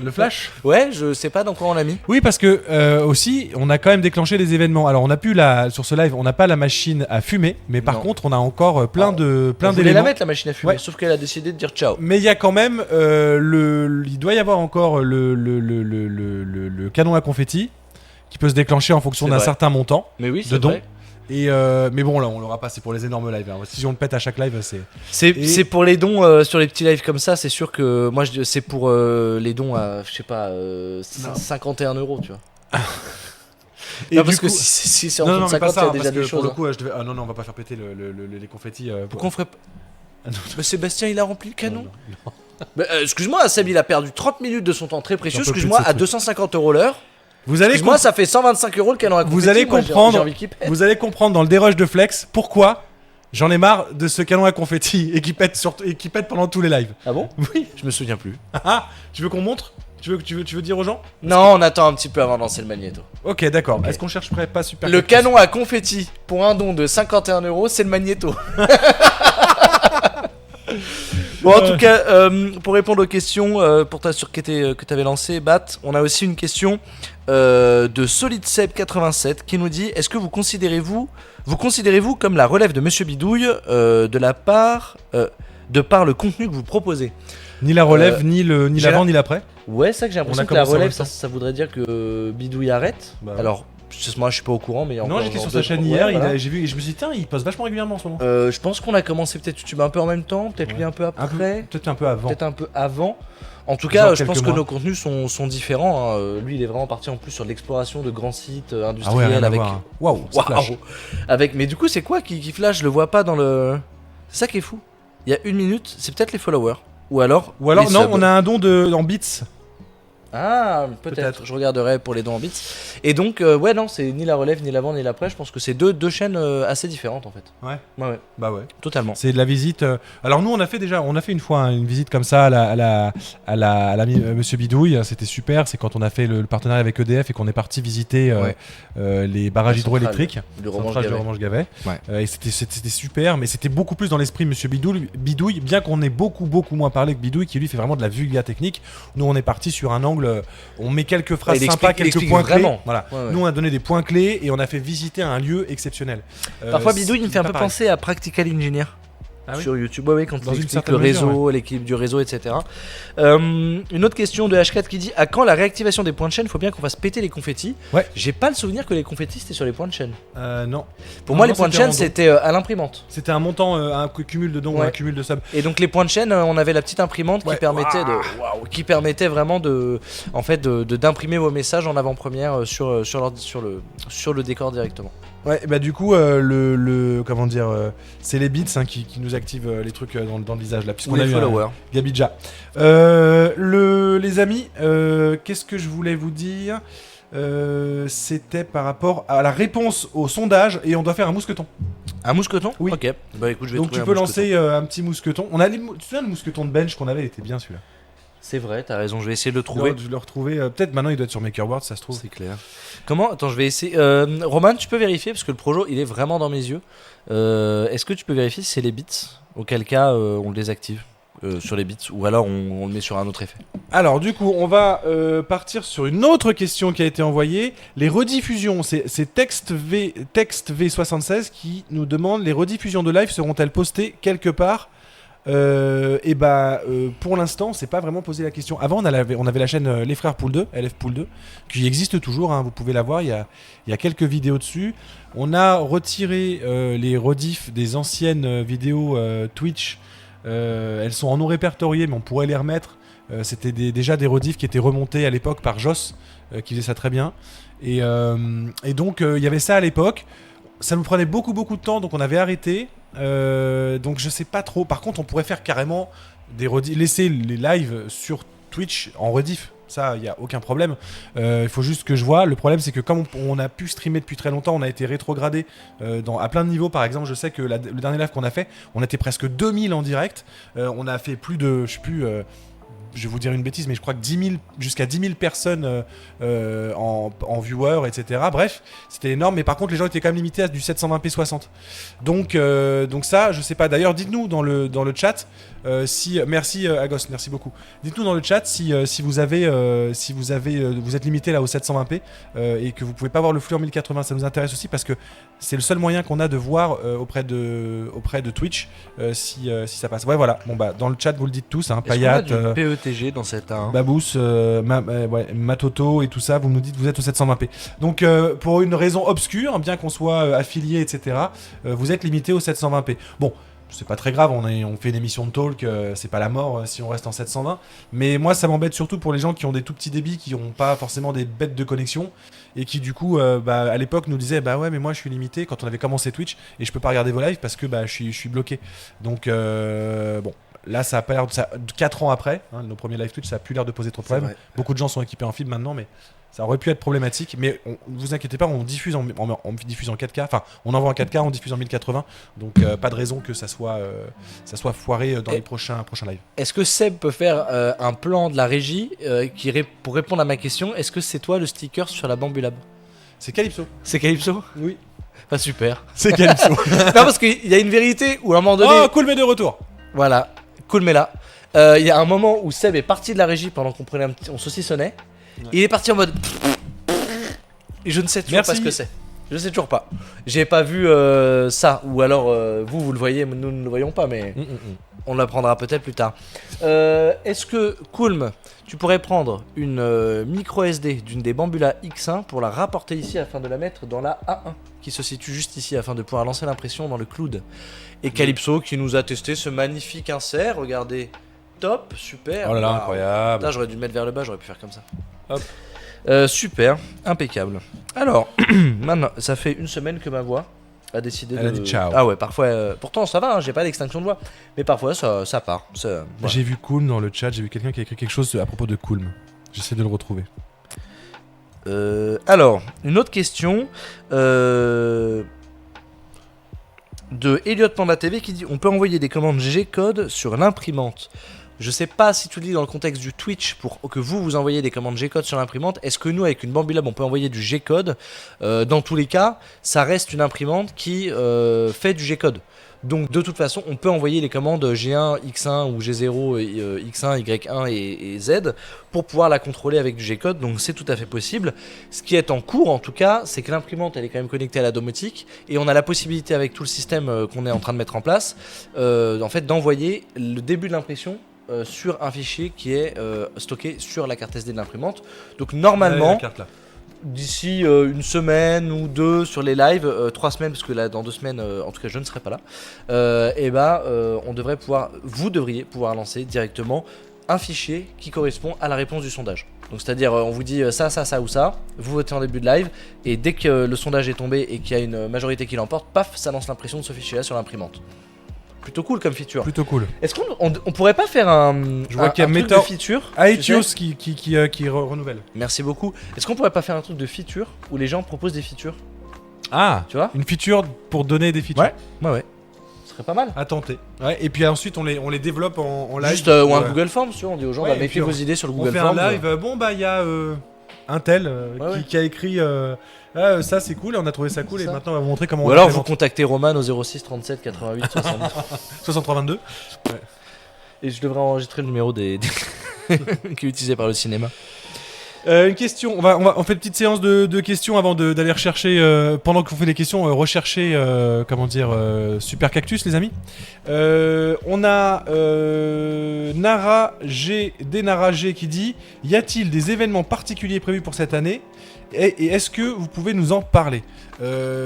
Speaker 1: Le flash?
Speaker 2: Ouais, je sais pas dans quoi on l'a mis.
Speaker 1: Oui, parce que aussi, on a quand même déclenché des événements. Alors, on a pu sur ce live, on n'a pas la machine à fumer, mais par
Speaker 2: Non.
Speaker 1: contre, on a encore plein
Speaker 2: On voulait la
Speaker 1: d'éléments.
Speaker 2: mettre la machine à fumer,
Speaker 1: Ouais.
Speaker 2: sauf qu'elle a décidé de dire ciao.
Speaker 1: Mais il y a quand même il doit y avoir encore le canon à confetti qui peut se déclencher en fonction
Speaker 2: C'est
Speaker 1: d'un
Speaker 2: vrai.
Speaker 1: certain montant.
Speaker 2: Mais oui,
Speaker 1: De
Speaker 2: c'est
Speaker 1: dons.
Speaker 2: vrai.
Speaker 1: Et mais bon là on l'aura pas, c'est pour les énormes lives. Hein. Si on le pète à chaque live, c'est.
Speaker 2: C'est pour les dons sur les petits lives comme ça, c'est sûr que moi c'est pour les dons à je sais pas 51 €, tu vois.
Speaker 1: Et
Speaker 2: Non,
Speaker 1: du
Speaker 2: parce que
Speaker 1: coup-
Speaker 2: si c'est en
Speaker 1: Non,
Speaker 2: dessous
Speaker 1: non,
Speaker 2: de
Speaker 1: mais pas
Speaker 2: 50, il y
Speaker 1: ça,
Speaker 2: a déjà
Speaker 1: parce
Speaker 2: des
Speaker 1: que
Speaker 2: choses.
Speaker 1: pour le coup, je devais. Ah non, non, on va pas faire péter les confettis.
Speaker 2: Pourquoi on ferait pas
Speaker 1: Ah, non,
Speaker 2: Mais Sébastien il a rempli le canon.
Speaker 1: non.
Speaker 2: Bah, excuse-moi, Seb il a perdu 30 minutes de son temps très précieux.
Speaker 1: J'en peux plus
Speaker 2: Excuse-moi,
Speaker 1: de ce
Speaker 2: à
Speaker 1: truc.
Speaker 2: 250 € l'heure.
Speaker 1: Vous allez,
Speaker 2: Excuse-moi, ça fait 125 € le canon à confetti.
Speaker 1: vous allez
Speaker 2: Moi, j'ai
Speaker 1: comprendre.
Speaker 2: envie qu'il pète.
Speaker 1: Vous allez comprendre dans le dérush de Flex pourquoi j'en ai marre de ce canon à confetti et qui pète pendant tous les lives.
Speaker 2: Ah bon?
Speaker 1: Oui.
Speaker 2: Je me souviens plus.
Speaker 1: Ah, tu veux qu'on montre? Tu veux dire aux gens?
Speaker 2: Non, on attend un petit peu avant de lancer le magnéto.
Speaker 1: Ok, d'accord.
Speaker 2: Ok.
Speaker 1: Est-ce qu'on chercherait pas super
Speaker 2: Le canon à confetti pour un don de 51 €, c'est le magnéto. Bon, en tout cas, pour répondre aux questions, pour ta sur que t'avais lancé, Bat, on a aussi une question de SolidSeb87 qui nous dit: est-ce que vous considérez-vous comme la relève de Monsieur Bidouille de par le contenu que vous proposez?
Speaker 1: Ni la relève, ni
Speaker 2: j'ai
Speaker 1: l'avant,
Speaker 2: la-
Speaker 1: ni l'après.
Speaker 2: Ouais, c'est ça que j'ai
Speaker 1: On
Speaker 2: l'impression
Speaker 1: a
Speaker 2: que la
Speaker 1: commencé en
Speaker 2: relève,
Speaker 1: même temps.
Speaker 2: ça voudrait dire que Bidouille arrête.
Speaker 1: Bah ouais.
Speaker 2: Alors, moi je suis pas au courant, mais il y a
Speaker 1: Non,
Speaker 2: encore
Speaker 1: j'étais
Speaker 2: genre
Speaker 1: sur sa
Speaker 2: deux-
Speaker 1: chaîne
Speaker 2: ouais,
Speaker 1: hier,
Speaker 2: voilà.
Speaker 1: j'ai vu et je me suis dit, tiens, il poste vachement régulièrement en ce moment.
Speaker 2: Je pense qu'on a commencé peut-être YouTube un peu en même temps, peut-être lui un peu après,
Speaker 1: Peut-être un peu avant.
Speaker 2: peut-être un peu avant. En tout
Speaker 1: Genre
Speaker 2: cas, je pense
Speaker 1: quelques
Speaker 2: que
Speaker 1: mois.
Speaker 2: nos contenus sont différents. Hein. Lui, il est vraiment parti en plus sur l'exploration de grands sites
Speaker 1: Ah ouais,
Speaker 2: industriels
Speaker 1: rien à
Speaker 2: avec.
Speaker 1: voir. Waouh, ça
Speaker 2: Waouh.
Speaker 1: flash.
Speaker 2: Avec. Mais du coup, c'est quoi qui flash? Je le vois pas dans le. C'est ça qui est fou. Il y a 1 minute, c'est peut-être les followers. Ou alors.
Speaker 1: Ou alors,
Speaker 2: les
Speaker 1: non,
Speaker 2: subs.
Speaker 1: on a un don en bits.
Speaker 2: Ah, peut-être.
Speaker 1: Peut-être.
Speaker 2: Je regarderai pour les dons en bits. Et donc, ouais, non, c'est ni la relève, ni l'avant, ni l'après. Je pense que c'est deux chaînes assez différentes en fait.
Speaker 1: Ouais.
Speaker 2: Ouais,
Speaker 1: Bah ouais.
Speaker 2: totalement.
Speaker 1: C'est de la visite. Alors nous, on a fait une fois hein, une visite comme ça à la Monsieur Bidouille. C'était super. C'est quand on a fait le partenariat avec EDF et qu'on est parti visiter les barrages
Speaker 2: La
Speaker 1: hydroélectriques.
Speaker 2: Le
Speaker 1: Centrale de Romanche-Gavet.
Speaker 2: Ouais.
Speaker 1: Et c'était super, mais c'était beaucoup plus dans l'esprit Monsieur Bidouille, bien qu'on ait beaucoup moins parlé que Bidouille, qui lui fait vraiment de la vulga technique. Nous, on est parti sur un angle, on met quelques phrases
Speaker 2: il
Speaker 1: sympas,
Speaker 2: explique- il
Speaker 1: quelques
Speaker 2: explique
Speaker 1: points
Speaker 2: vraiment.
Speaker 1: clés. Voilà.
Speaker 2: Ouais, ouais.
Speaker 1: Nous, on a donné des points clés et on a fait visiter un lieu exceptionnel.
Speaker 2: Parfois, Bidouille, il me fait un
Speaker 1: pas
Speaker 2: peu
Speaker 1: pareil.
Speaker 2: penser à Practical Engineer. sur YouTube, ouais, quand
Speaker 1: Dans
Speaker 2: il explique le
Speaker 1: mesure,
Speaker 2: réseau, l'équilibre du réseau, etc. Une autre question de H4 qui dit: à quand la réactivation des points de chaîne? Faut bien qu'on fasse péter les confettis.
Speaker 1: Ouais.
Speaker 2: J'ai pas le souvenir que les confettis c'était sur les points de chaîne.
Speaker 1: Non.
Speaker 2: Pour moi, les points de chaîne c'était à l'imprimante.
Speaker 1: C'était un montant, un cumul de dons, un cumul de subs.
Speaker 2: Et donc les points de chaîne, on avait la petite imprimante qui permettait qui permettait vraiment d'imprimer vos messages en avant-première sur le décor directement.
Speaker 1: Ouais, bah du coup, comment dire, c'est les bits qui nous activent les trucs dans le visage là, puisqu'on a eu Gabija. Les amis, qu'est-ce que je voulais vous dire? C'était par rapport à la réponse au sondage et on doit faire un mousqueton.
Speaker 2: Un mousqueton?
Speaker 1: Oui.
Speaker 2: Ok. Bah écoute, je vais
Speaker 1: donc tu peux lancer un petit mousqueton. Tu te souviens le mousqueton de bench qu'on avait? Il était bien celui-là.
Speaker 2: C'est vrai, t'as raison, je vais essayer de le trouver.
Speaker 1: Je vais le retrouver. Peut-être maintenant il doit être sur Makerboard, ça se trouve.
Speaker 2: C'est clair. Comment? Attends, je vais essayer. Roman, tu peux vérifier parce que le projo il est vraiment dans mes yeux. Est-ce que tu peux vérifier si c'est les bits? Auquel cas on le désactive sur les bits ou alors on le met sur un autre effet.
Speaker 1: Alors du coup on va partir sur une autre question qui a été envoyée. Les rediffusions, c'est Text V76 qui nous demande: les rediffusions de live seront-elles postées quelque part? Pour l'instant, c'est pas vraiment posé la question. Avant, on avait la chaîne Les Frères Poule 2, LF Poule 2, qui existe toujours, hein, vous pouvez la voir, il y a quelques vidéos dessus. On a retiré les rediffs des anciennes vidéos Twitch. Elles sont en non répertoriées, mais on pourrait les remettre. C'était déjà des rediffs qui étaient remontés à l'époque par Joss, qui faisait ça très bien. Et donc, il y avait ça à l'époque. Ça nous prenait beaucoup de temps, donc on avait arrêté. Donc je sais pas trop. Par contre, on pourrait faire carrément laisser les lives sur Twitch en rediff. Ça, il n'y a aucun problème. Il faut juste que je vois. Le problème, c'est que comme on a pu streamer depuis très longtemps, on a été rétrogradé à plein de niveaux. Par exemple, je sais que le dernier live qu'on a fait, on était presque 2000 en direct. On a fait plus de... Je vais vous dire une bêtise, mais je crois que jusqu'à 10 000 personnes en viewers, etc. Bref, c'était énorme, mais par contre, les gens étaient quand même limités à du 720p 60. Donc ça, je sais pas. D'ailleurs, dites-nous dans le chat merci Agos, merci beaucoup. Dites-nous dans le chat si vous êtes limité là au 720p et que vous pouvez pas voir le flux en 1080. Ça nous intéresse aussi parce que c'est le seul moyen qu'on a de voir auprès de Twitch si ça passe. Ouais, voilà. Bon bah dans le chat vous le dites tous, hein. Payat,
Speaker 2: PETG dans cette
Speaker 1: Babous, Matoto et tout ça, vous nous dites que vous êtes au 720p. Donc pour une raison obscure, bien qu'on soit affilié, etc., vous êtes limité au 720p. Bon, c'est pas très grave, on fait une émission de talk, c'est pas la mort si on reste en 720. Mais moi, ça m'embête surtout pour les gens qui ont des tout petits débits, qui ont pas forcément des bêtes de connexion et qui du coup, à l'époque, nous disaient bah ouais, mais moi je suis limité quand on avait commencé Twitch et je peux pas regarder vos lives parce que je suis bloqué. Donc bon. Là, ça a pas l'air de ça. 4 ans après, hein, nos premiers live Twitch, ça a plus l'air de poser trop de problèmes. Beaucoup de gens sont équipés en fibre maintenant, mais ça aurait pu être problématique. Mais vous inquiétez pas, on diffuse on diffuse en 4K. Enfin, on envoie en 4K, on diffuse en 1080. Donc, pas de raison que ça soit foiré dans les prochains lives.
Speaker 2: Est-ce que Seb peut faire un plan de la régie pour répondre à ma question? Est-ce que c'est toi le sticker sur la Bambulab?
Speaker 1: C'est Calypso.
Speaker 2: C'est Calypso?
Speaker 1: Oui.
Speaker 2: Pas super.
Speaker 1: C'est Calypso.
Speaker 2: Non, parce qu'il y a une vérité où à un moment donné.
Speaker 1: Oh, cool, mais de retour.
Speaker 2: Voilà. Cool, mais là, il y a un moment où Seb est parti de la régie pendant qu'on on saucissonnait. Ouais. Il est parti en mode. Et je ne sais toujours pas ce que c'est. Je ne sais toujours pas. J'ai pas vu ça. Ou alors, vous le voyez, nous ne le voyons pas, mais on l'apprendra peut-être plus tard. Est-ce que, Kulm, tu pourrais prendre une micro SD d'une des Bambula X1 pour la rapporter ici afin de la mettre dans la A1 qui se situe juste ici afin de pouvoir lancer l'impression dans le cloud. Et Calypso qui nous a testé ce magnifique insert, regardez, top, super.
Speaker 1: Oh là là, incroyable.
Speaker 2: Putain, j'aurais dû le mettre vers le bas, j'aurais pu faire comme ça. Hop. Super, impeccable. Alors, maintenant, ça fait une semaine que ma voix a décidé
Speaker 1: Elle a dit ciao.
Speaker 2: Ah ouais, parfois, pourtant ça va, hein, j'ai pas d'extinction de voix, mais parfois ça part. Voilà.
Speaker 1: J'ai vu Kulm dans le chat, j'ai vu quelqu'un qui a écrit quelque chose à propos de Kulm. J'essaie de le retrouver.
Speaker 2: Alors, une autre question de Elliot Panda TV qui dit: on peut envoyer des commandes G-code sur l'imprimante. Je sais pas si tu le dis dans le contexte du Twitch pour que vous envoyez des commandes G-code sur l'imprimante. Est-ce que nous, avec une Bambulab, on peut envoyer du G-code? Dans tous les cas, ça reste une imprimante qui fait du G-code. Donc de toute façon, on peut envoyer les commandes G1, X1 ou G0, X1, Y1 et Z pour pouvoir la contrôler avec du G-code. Donc c'est tout à fait possible. Ce qui est en cours en tout cas, c'est que l'imprimante elle est quand même connectée à la domotique et on a la possibilité avec tout le système qu'on est en train de mettre en place, en fait d'envoyer le début de l'impression sur un fichier qui est stocké sur la carte SD de l'imprimante. Donc normalement, d'ici une semaine ou deux sur les lives, 3 semaines, parce que là dans 2 semaines, en tout cas je ne serai pas là, vous devriez pouvoir lancer directement un fichier qui correspond à la réponse du sondage. Donc c'est-à-dire on vous dit ça ou ça, vous votez en début de live, et dès que le sondage est tombé et qu'il y a une majorité qui l'emporte, paf, ça lance l'impression de ce fichier-là sur l'imprimante. Plutôt cool comme feature.
Speaker 1: Plutôt cool.
Speaker 2: Est-ce qu'on pourrait pas faire
Speaker 1: Je vois qu'il y a
Speaker 2: truc de feature
Speaker 1: Aetios qui renouvelle.
Speaker 2: Merci beaucoup. Est-ce qu'on pourrait pas faire un truc de feature où les gens proposent des features?
Speaker 1: Ah,
Speaker 2: tu vois,
Speaker 1: une feature pour donner des features.
Speaker 2: Ouais. Ce serait pas mal.
Speaker 1: À tenter. Ouais, et puis ensuite on les développe en live.
Speaker 2: Juste ou un Google Forms, tu vois, on dit aux gens mettez vos idées sur le Google Forms.
Speaker 1: On fait un live. Bon bah il y a un tel qui a écrit ça c'est cool, on a trouvé ça cool et maintenant on va vous montrer comment.
Speaker 2: Ou alors vous contactez Roman au 06 37 88 60
Speaker 1: 63 22. Ouais.
Speaker 2: Et je devrais enregistrer le numéro qui est utilisé par le cinéma.
Speaker 1: Une question, on fait une petite séance de questions avant d'aller rechercher, pendant qu'on fait les questions, rechercher, Super Cactus les amis. On a Nara G qui dit: y a-t-il des événements particuliers prévus pour cette année et est-ce que vous pouvez nous en parler?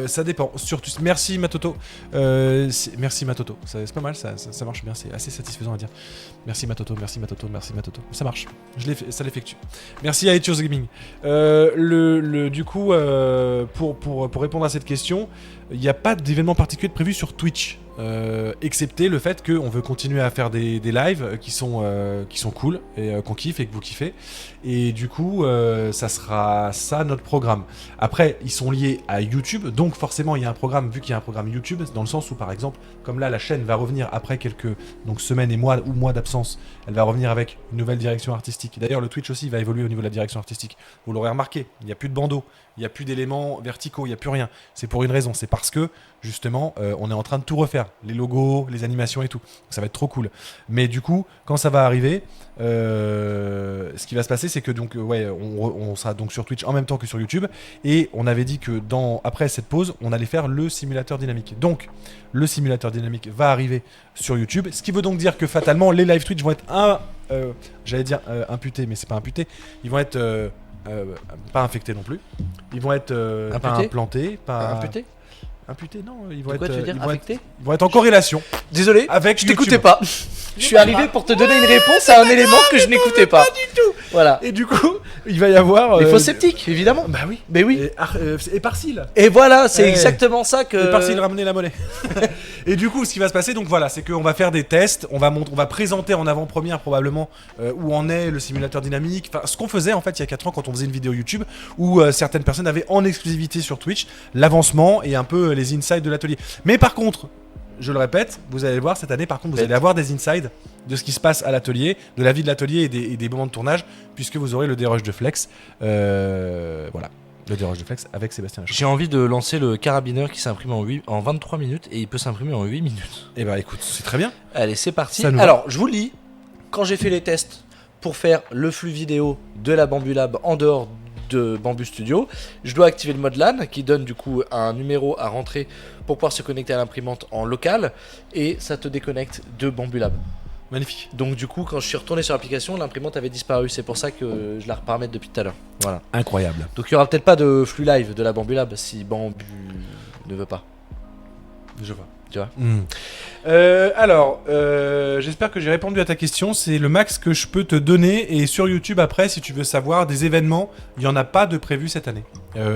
Speaker 1: Ça dépend. Surtout, merci Matoto. Merci Matoto. C'est pas mal, ça marche bien. C'est assez satisfaisant à dire. Merci Matoto. Ça marche. Ça l'effectue. Merci à Etios Gaming. Du coup, pour répondre à cette question, il n'y a pas d'événement particulier prévu sur Twitch. Excepté le fait qu'on veut continuer à faire des lives qui sont cool et qu'on kiffe et que vous kiffez. Et du coup, ça sera ça notre programme. Après, ils sont liés à YouTube, donc forcément il y a un programme, vu qu'il y a un programme YouTube, dans le sens où par exemple, comme là la chaîne va revenir après quelques semaines et mois d'absence, elle va revenir avec une nouvelle direction artistique. D'ailleurs le Twitch aussi va évoluer au niveau de la direction artistique. Vous l'aurez remarqué, il n'y a plus de bandeaux, il n'y a plus d'éléments verticaux, il n'y a plus rien. C'est pour une raison, c'est parce que justement on est en train de tout refaire, les logos, les animations et tout. Donc, ça va être trop cool. Mais du coup, quand ça va arriver, ce qui va se passer, c'est que on sera donc sur Twitch en même temps que sur YouTube, et on avait dit que après cette pause, on allait faire le simulateur dynamique. Donc, le simulateur dynamique va arriver sur YouTube, ce qui veut donc dire que fatalement, les live Twitch vont être imputés, mais c'est pas imputé. Ils vont être pas infectés non plus. Ils vont être pas implantés, pas
Speaker 2: imputés.
Speaker 1: Imputés, non, ils vont
Speaker 2: ils
Speaker 1: vont être en corrélation.
Speaker 2: Désolé,
Speaker 1: avec
Speaker 2: je t'écoutais pas. Je suis arrivé pour te donner une réponse à un élément que je n'écoutais pas.
Speaker 1: Pas du tout.
Speaker 2: Voilà.
Speaker 1: Et du coup, il va y avoir
Speaker 2: les faux sceptiques, évidemment.
Speaker 1: Bah oui.
Speaker 2: Mais oui.
Speaker 1: Et Parcil.
Speaker 2: Et voilà, c'est exactement ça que.
Speaker 1: Et Parcil ramener la monnaie. Et du coup, ce qui va se passer, donc voilà, c'est qu'on va faire des tests, on va présenter en avant-première probablement où en est le simulateur dynamique. Enfin, ce qu'on faisait en fait il y a 4 ans quand on faisait une vidéo YouTube où certaines personnes avaient en exclusivité sur Twitch l'avancement et un peu les insides de l'atelier. Mais par contre, je le répète, vous allez le voir cette année, par contre, vous allez avoir des insides de ce qui se passe à l'atelier, de la vie de l'atelier et des moments de tournage, puisque vous aurez le dérush de Flex. Voilà, le dérush de Flex avec Sébastien Lachaud.
Speaker 2: J'ai envie de lancer le carabineur qui s'imprime en 23 minutes et il peut s'imprimer en 8 minutes.
Speaker 1: Et bah écoute, c'est très bien.
Speaker 2: Allez, c'est parti. Alors, je vous le dis, quand j'ai fait les tests pour faire le flux vidéo de la Bambulab en dehors de Bamboo Studio, je dois activer le mode LAN qui donne du coup un numéro à rentrer pour pouvoir se connecter à l'imprimante en local, et ça te déconnecte de Bambulab.
Speaker 1: Magnifique.
Speaker 2: Donc du coup, quand je suis retourné sur l'application, l'imprimante avait disparu. C'est pour ça que je la reparamètre depuis tout à l'heure. Voilà.
Speaker 1: Incroyable.
Speaker 2: Donc il y aura peut-être pas de flux live de la Bambulab si Bamboo ne veut pas.
Speaker 1: Je vois.
Speaker 2: Tu vois.
Speaker 1: Alors, j'espère que j'ai répondu à ta question. C'est le max que je peux te donner. Et sur YouTube, après, si tu veux savoir des événements, il n'y en a pas de prévu cette année.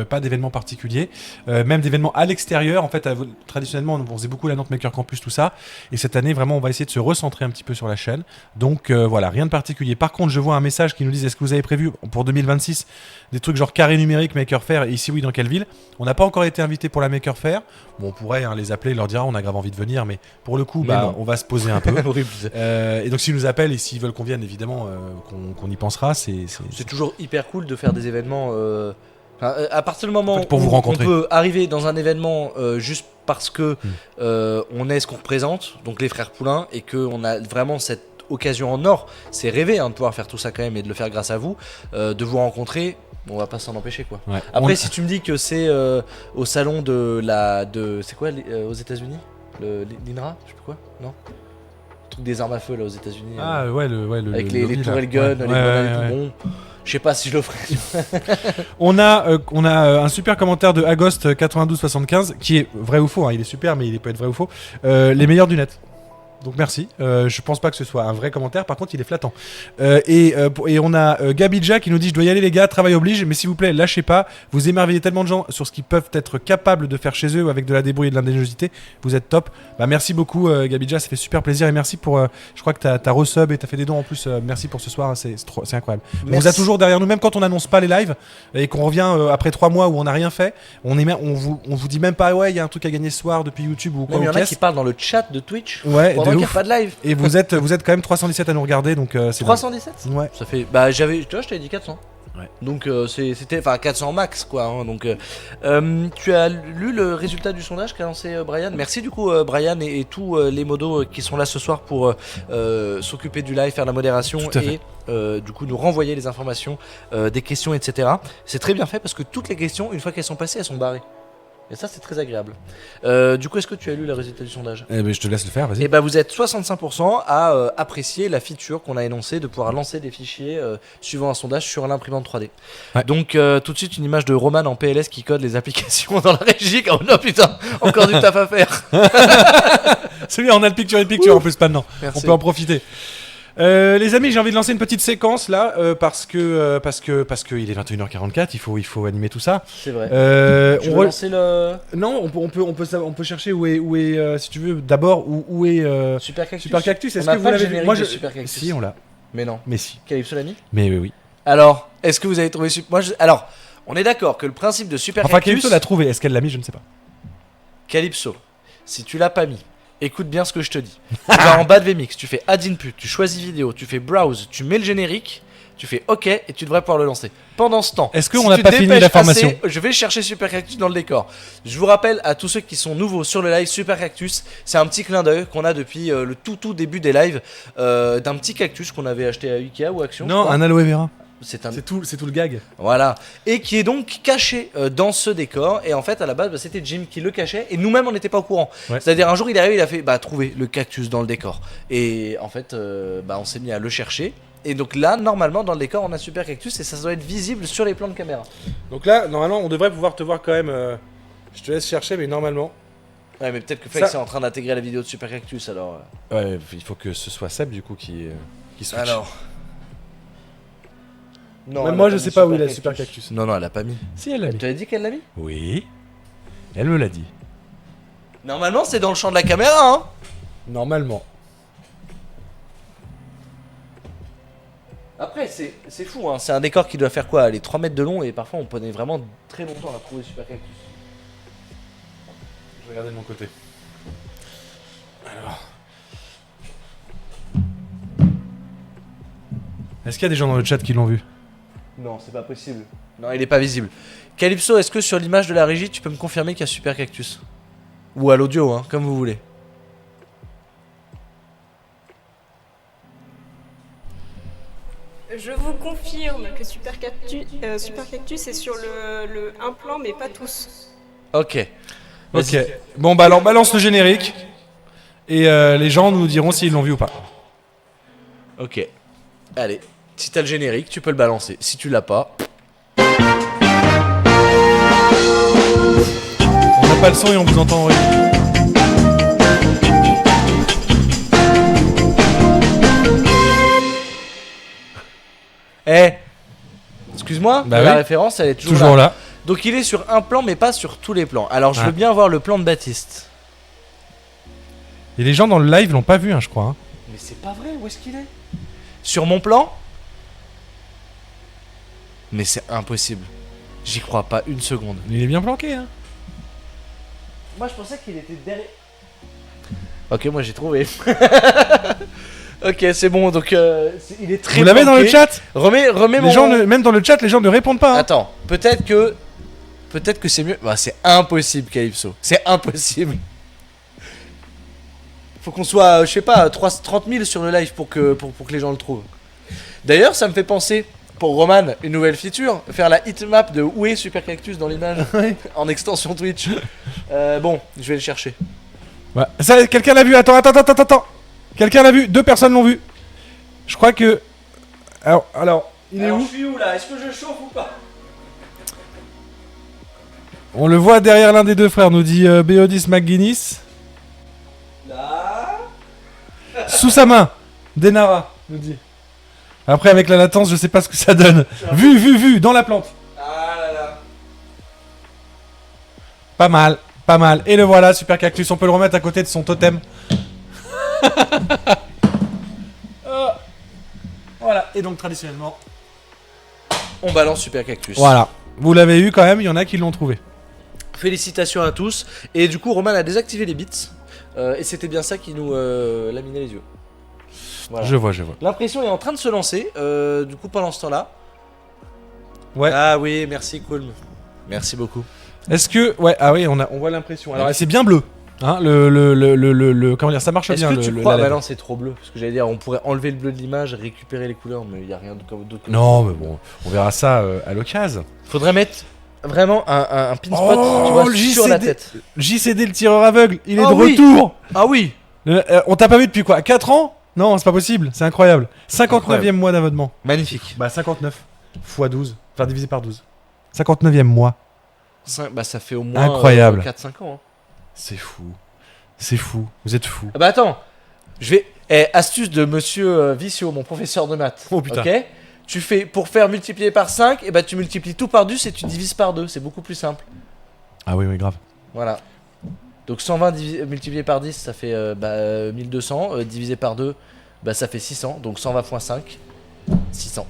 Speaker 1: pas d'événements particuliers, même d'événements à l'extérieur. En fait, traditionnellement, on faisait beaucoup la Nantes Maker Campus, tout ça. Et cette année, vraiment, on va essayer de se recentrer un petit peu sur la chaîne. Donc voilà, rien de particulier. Par contre, je vois un message qui nous dit est-ce que vous avez prévu pour 2026 des trucs genre carré numérique, Maker Faire, et ici oui, dans quelle ville? On n'a pas encore été invité pour la Maker Faire. Bon, on pourrait les appeler, leur dire on a grave envie de venir, mais pour le coup, on va se poser un peu. Et donc s'ils nous appellent et s'ils veulent qu'on vienne, évidemment, qu'on y pensera. C'est
Speaker 2: toujours hyper cool de faire des événements. À partir du moment
Speaker 1: pour vous rencontrer.
Speaker 2: On peut arriver dans un événement juste parce que on est ce qu'on représente, donc les frères Poulain, et qu'on a vraiment cette occasion en or, c'est rêver de pouvoir faire tout ça quand même et de le faire grâce à vous, de vous rencontrer. On va pas s'en empêcher quoi.
Speaker 1: Ouais.
Speaker 2: Après, si tu me dis que c'est au salon c'est quoi aux États-Unis, l'INRA, je sais plus quoi, non, le truc des armes à feu là aux États-Unis. Avec les tourelles gun, les bananes et tout. Bon, je sais pas si je le ferai.
Speaker 1: On a un super commentaire de Agost 9275 qui est vrai ou faux. Il est super, mais il peut être vrai ou faux. Les meilleurs du net. Donc merci, je pense pas que ce soit un vrai commentaire, par contre il est flattant. Et on a Gabidja qui nous dit je dois y aller les gars, travail oblige, mais s'il vous plaît lâchez pas, vous émerveillez tellement de gens sur ce qu'ils peuvent être capables de faire chez eux avec de la débrouille et de l'ingéniosité, vous êtes top. Merci beaucoup Gabidja, ça fait super plaisir et merci pour, je crois que t'as resub et t'as fait des dons en plus, merci pour ce soir, c'est incroyable. On vous a toujours derrière nous, même quand on n'annonce pas les lives et qu'on revient après 3 mois où on n'a rien fait, on vous dit même pas ouais il y a un truc à gagner ce soir depuis YouTube ou quoi.
Speaker 2: Il y en a qui parlent dans le chat de Twitch.
Speaker 1: Ouais,
Speaker 2: qu'il n'y a pas de live.
Speaker 1: Et vous êtes quand même 317 à nous regarder, donc c'est
Speaker 2: 317
Speaker 1: bon. Ouais.
Speaker 2: Ça fait tu vois, je t'avais dit 400. Ouais. Donc c'était 400 max quoi. Donc tu as lu le résultat du sondage qu'a lancé Brian. Merci du coup Brian et tous les modos qui sont là ce soir pour s'occuper du live, faire la modération et du coup nous renvoyer les informations, des questions, etc. C'est très bien fait parce que toutes les questions, une fois qu'elles sont passées, elles sont barrées. Et ça c'est très agréable. Du coup, est-ce que tu as lu le résultat du sondage?
Speaker 1: Je te laisse le faire, vas-y.
Speaker 2: Et vous êtes 65% à apprécier la feature qu'on a énoncée de pouvoir lancer des fichiers suivant un sondage sur l'imprimante 3D. Ouais. Donc tout de suite une image de Roman en PLS qui code les applications dans la régie. Oh non putain, encore du taf à faire.
Speaker 1: C'est bien, on a le picture in picture en plus maintenant. Merci. On peut en profiter. Les amis, j'ai envie de lancer une petite séquence là parce que il est 21h44, il faut animer tout ça.
Speaker 2: C'est vrai. Tu veux lancer le...
Speaker 1: Non, on peut chercher où est si tu veux d'abord où est
Speaker 2: Super Cactus.
Speaker 1: Super Cactus.
Speaker 2: Est-ce que vous l'avez vu? Moi, Super Cactus.
Speaker 1: Si, on l'a.
Speaker 2: Mais non.
Speaker 1: Mais si.
Speaker 2: Calypso l'a mis?
Speaker 1: Mais oui.
Speaker 2: Alors, est-ce que vous avez trouvé Alors, on est d'accord que le principe de Super Cactus.
Speaker 1: Calypso l'a trouvé. Est-ce qu'elle l'a mis? Je ne sais pas.
Speaker 2: Calypso, si tu l'as pas mis. Écoute bien ce que je te dis. Tu vas en bas de VMix, tu fais Add Input, tu choisis vidéo, tu fais Browse, tu mets le générique, tu fais OK et tu devrais pouvoir le lancer. Pendant ce temps,
Speaker 1: est-ce qu'on n'a pas fini la formation?
Speaker 2: Je vais chercher Super Cactus dans le décor. Je vous rappelle à tous ceux qui sont nouveaux sur le live, Super Cactus, c'est un petit clin d'œil qu'on a depuis le tout début des lives d'un petit cactus qu'on avait acheté à Ikea ou Action.
Speaker 1: Non, un aloe vera.
Speaker 2: C'est
Speaker 1: tout le gag.
Speaker 2: Voilà. Et qui est donc caché dans ce décor. Et en fait, à la base, c'était Jim qui le cachait. Et nous-mêmes, on n'était pas au courant. Ouais. C'est-à-dire, un jour, il est arrivé, il a fait trouver le cactus dans le décor. Et en fait, on s'est mis à le chercher. Et donc là, normalement, dans le décor, on a Super Cactus. Et ça doit être visible sur les plans de caméra.
Speaker 1: Donc là, normalement, on devrait pouvoir te voir quand même. Je te laisse chercher, mais normalement.
Speaker 2: Ouais, mais peut-être que Flex est en train d'intégrer la vidéo de Super Cactus. Alors.
Speaker 1: Ouais, il faut que ce soit Seb, du coup, qui switch.
Speaker 2: Alors. Non,
Speaker 1: même moi je sais pas où il a Super Cactus.
Speaker 2: Non, elle a pas mis.
Speaker 1: Si, elle l'a mis.
Speaker 2: Tu as dit qu'elle l'a mis?
Speaker 1: Oui. Elle me l'a dit.
Speaker 2: Normalement c'est dans le champ de la caméra hein.
Speaker 1: Normalement.
Speaker 2: Après c'est fou hein, c'est un décor qui doit faire quoi? Les 3 mètres de long et parfois on prenait vraiment très longtemps à trouver Super Cactus.
Speaker 1: Je vais regarder de mon côté. Alors. Est-ce qu'il y a des gens dans le chat qui l'ont vu?
Speaker 2: Non, c'est pas possible. Non, il est pas visible. Calypso, est-ce que sur l'image de la régie, tu peux me confirmer qu'il y a Super Cactus? Ou à l'audio, hein, comme vous voulez.
Speaker 3: Je vous confirme que Super Cactus est sur le un plan, mais pas tous.
Speaker 2: Ok.
Speaker 1: Ok. Bon, alors balance le générique. Et les gens nous diront s'ils l'ont vu ou pas.
Speaker 2: Ok. Allez. Si t'as le générique, tu peux le balancer. Si tu l'as pas...
Speaker 1: On n'a pas le son et on vous entend en régie.
Speaker 2: Excuse-moi, la référence elle est toujours
Speaker 1: là.
Speaker 2: Donc il est sur un plan, mais pas sur tous les plans. Alors je veux
Speaker 1: Ouais.
Speaker 2: bien voir le plan de Baptiste.
Speaker 1: Et les gens dans le live l'ont pas vu, hein, je crois. Hein.
Speaker 2: Mais c'est pas vrai, où est-ce qu'il est? Sur mon plan? Mais c'est impossible. J'y crois pas une seconde.
Speaker 1: Il est bien planqué. Hein.
Speaker 2: Moi je pensais qu'il était derrière. Ok, moi j'ai trouvé. Ok, c'est bon, donc il est très
Speaker 1: Vous l'avez dans le
Speaker 2: planqué.
Speaker 1: chat?
Speaker 2: Remets
Speaker 1: Les
Speaker 2: mon...
Speaker 1: gens même dans le chat, les gens ne répondent pas. Hein.
Speaker 2: Attends, peut-être que c'est mieux. Bah, c'est impossible, Calypso. C'est impossible. Faut qu'on soit, je sais pas, 30 000 sur le live pour que les gens le trouvent. D'ailleurs, ça me fait penser, pour Roman, une nouvelle feature, faire la hitmap de où est Super Cactus dans l'image en extension Twitch. Bon, je vais le chercher.
Speaker 1: Ouais. Ça, quelqu'un l'a vu. Attends. Quelqu'un l'a vu. 2 personnes l'ont vu. Je crois que. Alors, il est où?
Speaker 2: Je suis où là? Est-ce que je chauffe ou pas?
Speaker 1: On le voit derrière l'un des 2 frères, nous dit Beodis McGuinness.
Speaker 2: Là.
Speaker 1: Sous sa main, Denara, nous dit. Après, avec la latence, je sais pas ce que ça donne. Vu, dans la plante.
Speaker 2: Ah là là.
Speaker 1: Pas mal. Et le voilà, Super Cactus. On peut le remettre à côté de son totem. Voilà. Et donc, traditionnellement.
Speaker 2: On balance Super Cactus.
Speaker 1: Voilà. Vous l'avez eu quand même, il y en a qui l'ont trouvé.
Speaker 2: Félicitations à tous. Et du coup, Roman a désactivé les bits. Et c'était bien ça qui nous laminait les yeux. Voilà.
Speaker 1: Je vois.
Speaker 2: L'impression est en train de se lancer. Du coup, pendant ce temps-là.
Speaker 1: Ouais.
Speaker 2: Ah oui, merci, Kulm. Merci beaucoup.
Speaker 1: Est-ce que. Ouais, ah oui, on voit l'impression. Alors, c'est bien bleu. Hein, comment dire, ça marche
Speaker 2: Est-ce
Speaker 1: bien.
Speaker 2: que tu
Speaker 1: la
Speaker 2: crois
Speaker 1: LED.
Speaker 2: Bah non, c'est trop bleu. Parce que j'allais dire, on pourrait enlever le bleu de l'image, récupérer les couleurs, mais il n'y a rien d'autre.
Speaker 1: Non, mais bon, on verra ça à l'occasion.
Speaker 2: Faudrait mettre vraiment un pin spot
Speaker 1: Oh,
Speaker 2: tu vois,
Speaker 1: le
Speaker 2: sur la
Speaker 1: JCD.
Speaker 2: tête.
Speaker 1: JCD, le tireur aveugle, il est
Speaker 2: Ah
Speaker 1: de
Speaker 2: oui.
Speaker 1: retour.
Speaker 2: Ah oui.
Speaker 1: On t'a pas vu depuis quoi, 4 ans? Non, c'est pas possible, c'est incroyable. 59e
Speaker 2: Incroyable.
Speaker 1: mois d'abonnement.
Speaker 2: Magnifique.
Speaker 1: Bah 59 x 12, enfin divisé par 12. 59e mois.
Speaker 2: Bah ça fait au moins
Speaker 1: Incroyable.
Speaker 2: 4-5 ans. Hein.
Speaker 1: C'est fou, vous êtes fou.
Speaker 2: Ah bah attends, je vais... astuce de monsieur Vicio, mon professeur de maths.
Speaker 1: Oh, putain.
Speaker 2: Ok. Tu fais, pour faire multiplier par 5, et bah tu multiplies tout par 10 et tu divises par 2. C'est beaucoup plus simple.
Speaker 1: Ah oui, grave.
Speaker 2: Voilà. Donc 120 multiplié par 10, ça fait 1200. Divisé par 2, bah ça fait 600. Donc 120 x 5, 600.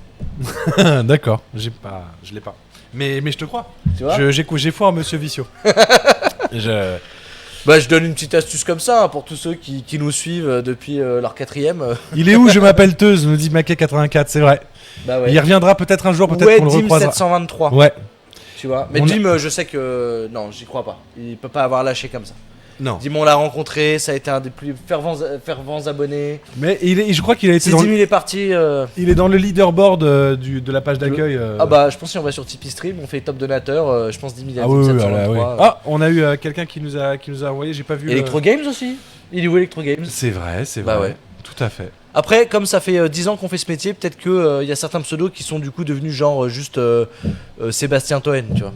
Speaker 1: D'accord, je l'ai pas. Mais je te crois.
Speaker 2: Tu vois
Speaker 1: J'ai foi en Monsieur Vicieux.
Speaker 2: Bah je donne une petite astuce comme ça hein, pour tous ceux qui nous suivent depuis leur 4ème.
Speaker 1: Il est où, je m'appelle Teuse, nous dit Maquet84, c'est vrai.
Speaker 2: Bah ouais.
Speaker 1: Il reviendra peut-être un jour, peut-être
Speaker 2: Ouais,
Speaker 1: qu'on le
Speaker 2: Dim
Speaker 1: recroisera.
Speaker 2: 723.
Speaker 1: Ouais.
Speaker 2: Tu vois. Mais
Speaker 1: On a-
Speaker 2: Dim, je sais que... Non, j'y crois pas. Il peut pas avoir lâché comme ça.
Speaker 1: Non.
Speaker 2: Dim, on l'a rencontré, ça a été un des plus fervents abonnés.
Speaker 1: Mais je crois qu'il a été
Speaker 2: Si
Speaker 1: dans
Speaker 2: Dim il est parti...
Speaker 1: il est dans le leaderboard de la page d'accueil.
Speaker 2: Ah bah je pense si on va sur Tipeee Stream, on fait top donateur, je pense 10 000
Speaker 1: Ah
Speaker 2: à
Speaker 1: oui,
Speaker 2: Dim
Speaker 1: oui,
Speaker 2: 723.
Speaker 1: oui. Ah, on a eu quelqu'un qui nous a envoyé, j'ai pas vu.
Speaker 2: Electro Games aussi. Il est où Electro Games?
Speaker 1: C'est vrai, c'est
Speaker 2: Bah
Speaker 1: vrai.
Speaker 2: ouais.
Speaker 1: Tout à fait.
Speaker 2: Après, comme ça fait 10 ans qu'on fait ce métier, peut-être que y a certains pseudos qui sont du coup devenus genre juste Sébastien Toen, tu vois.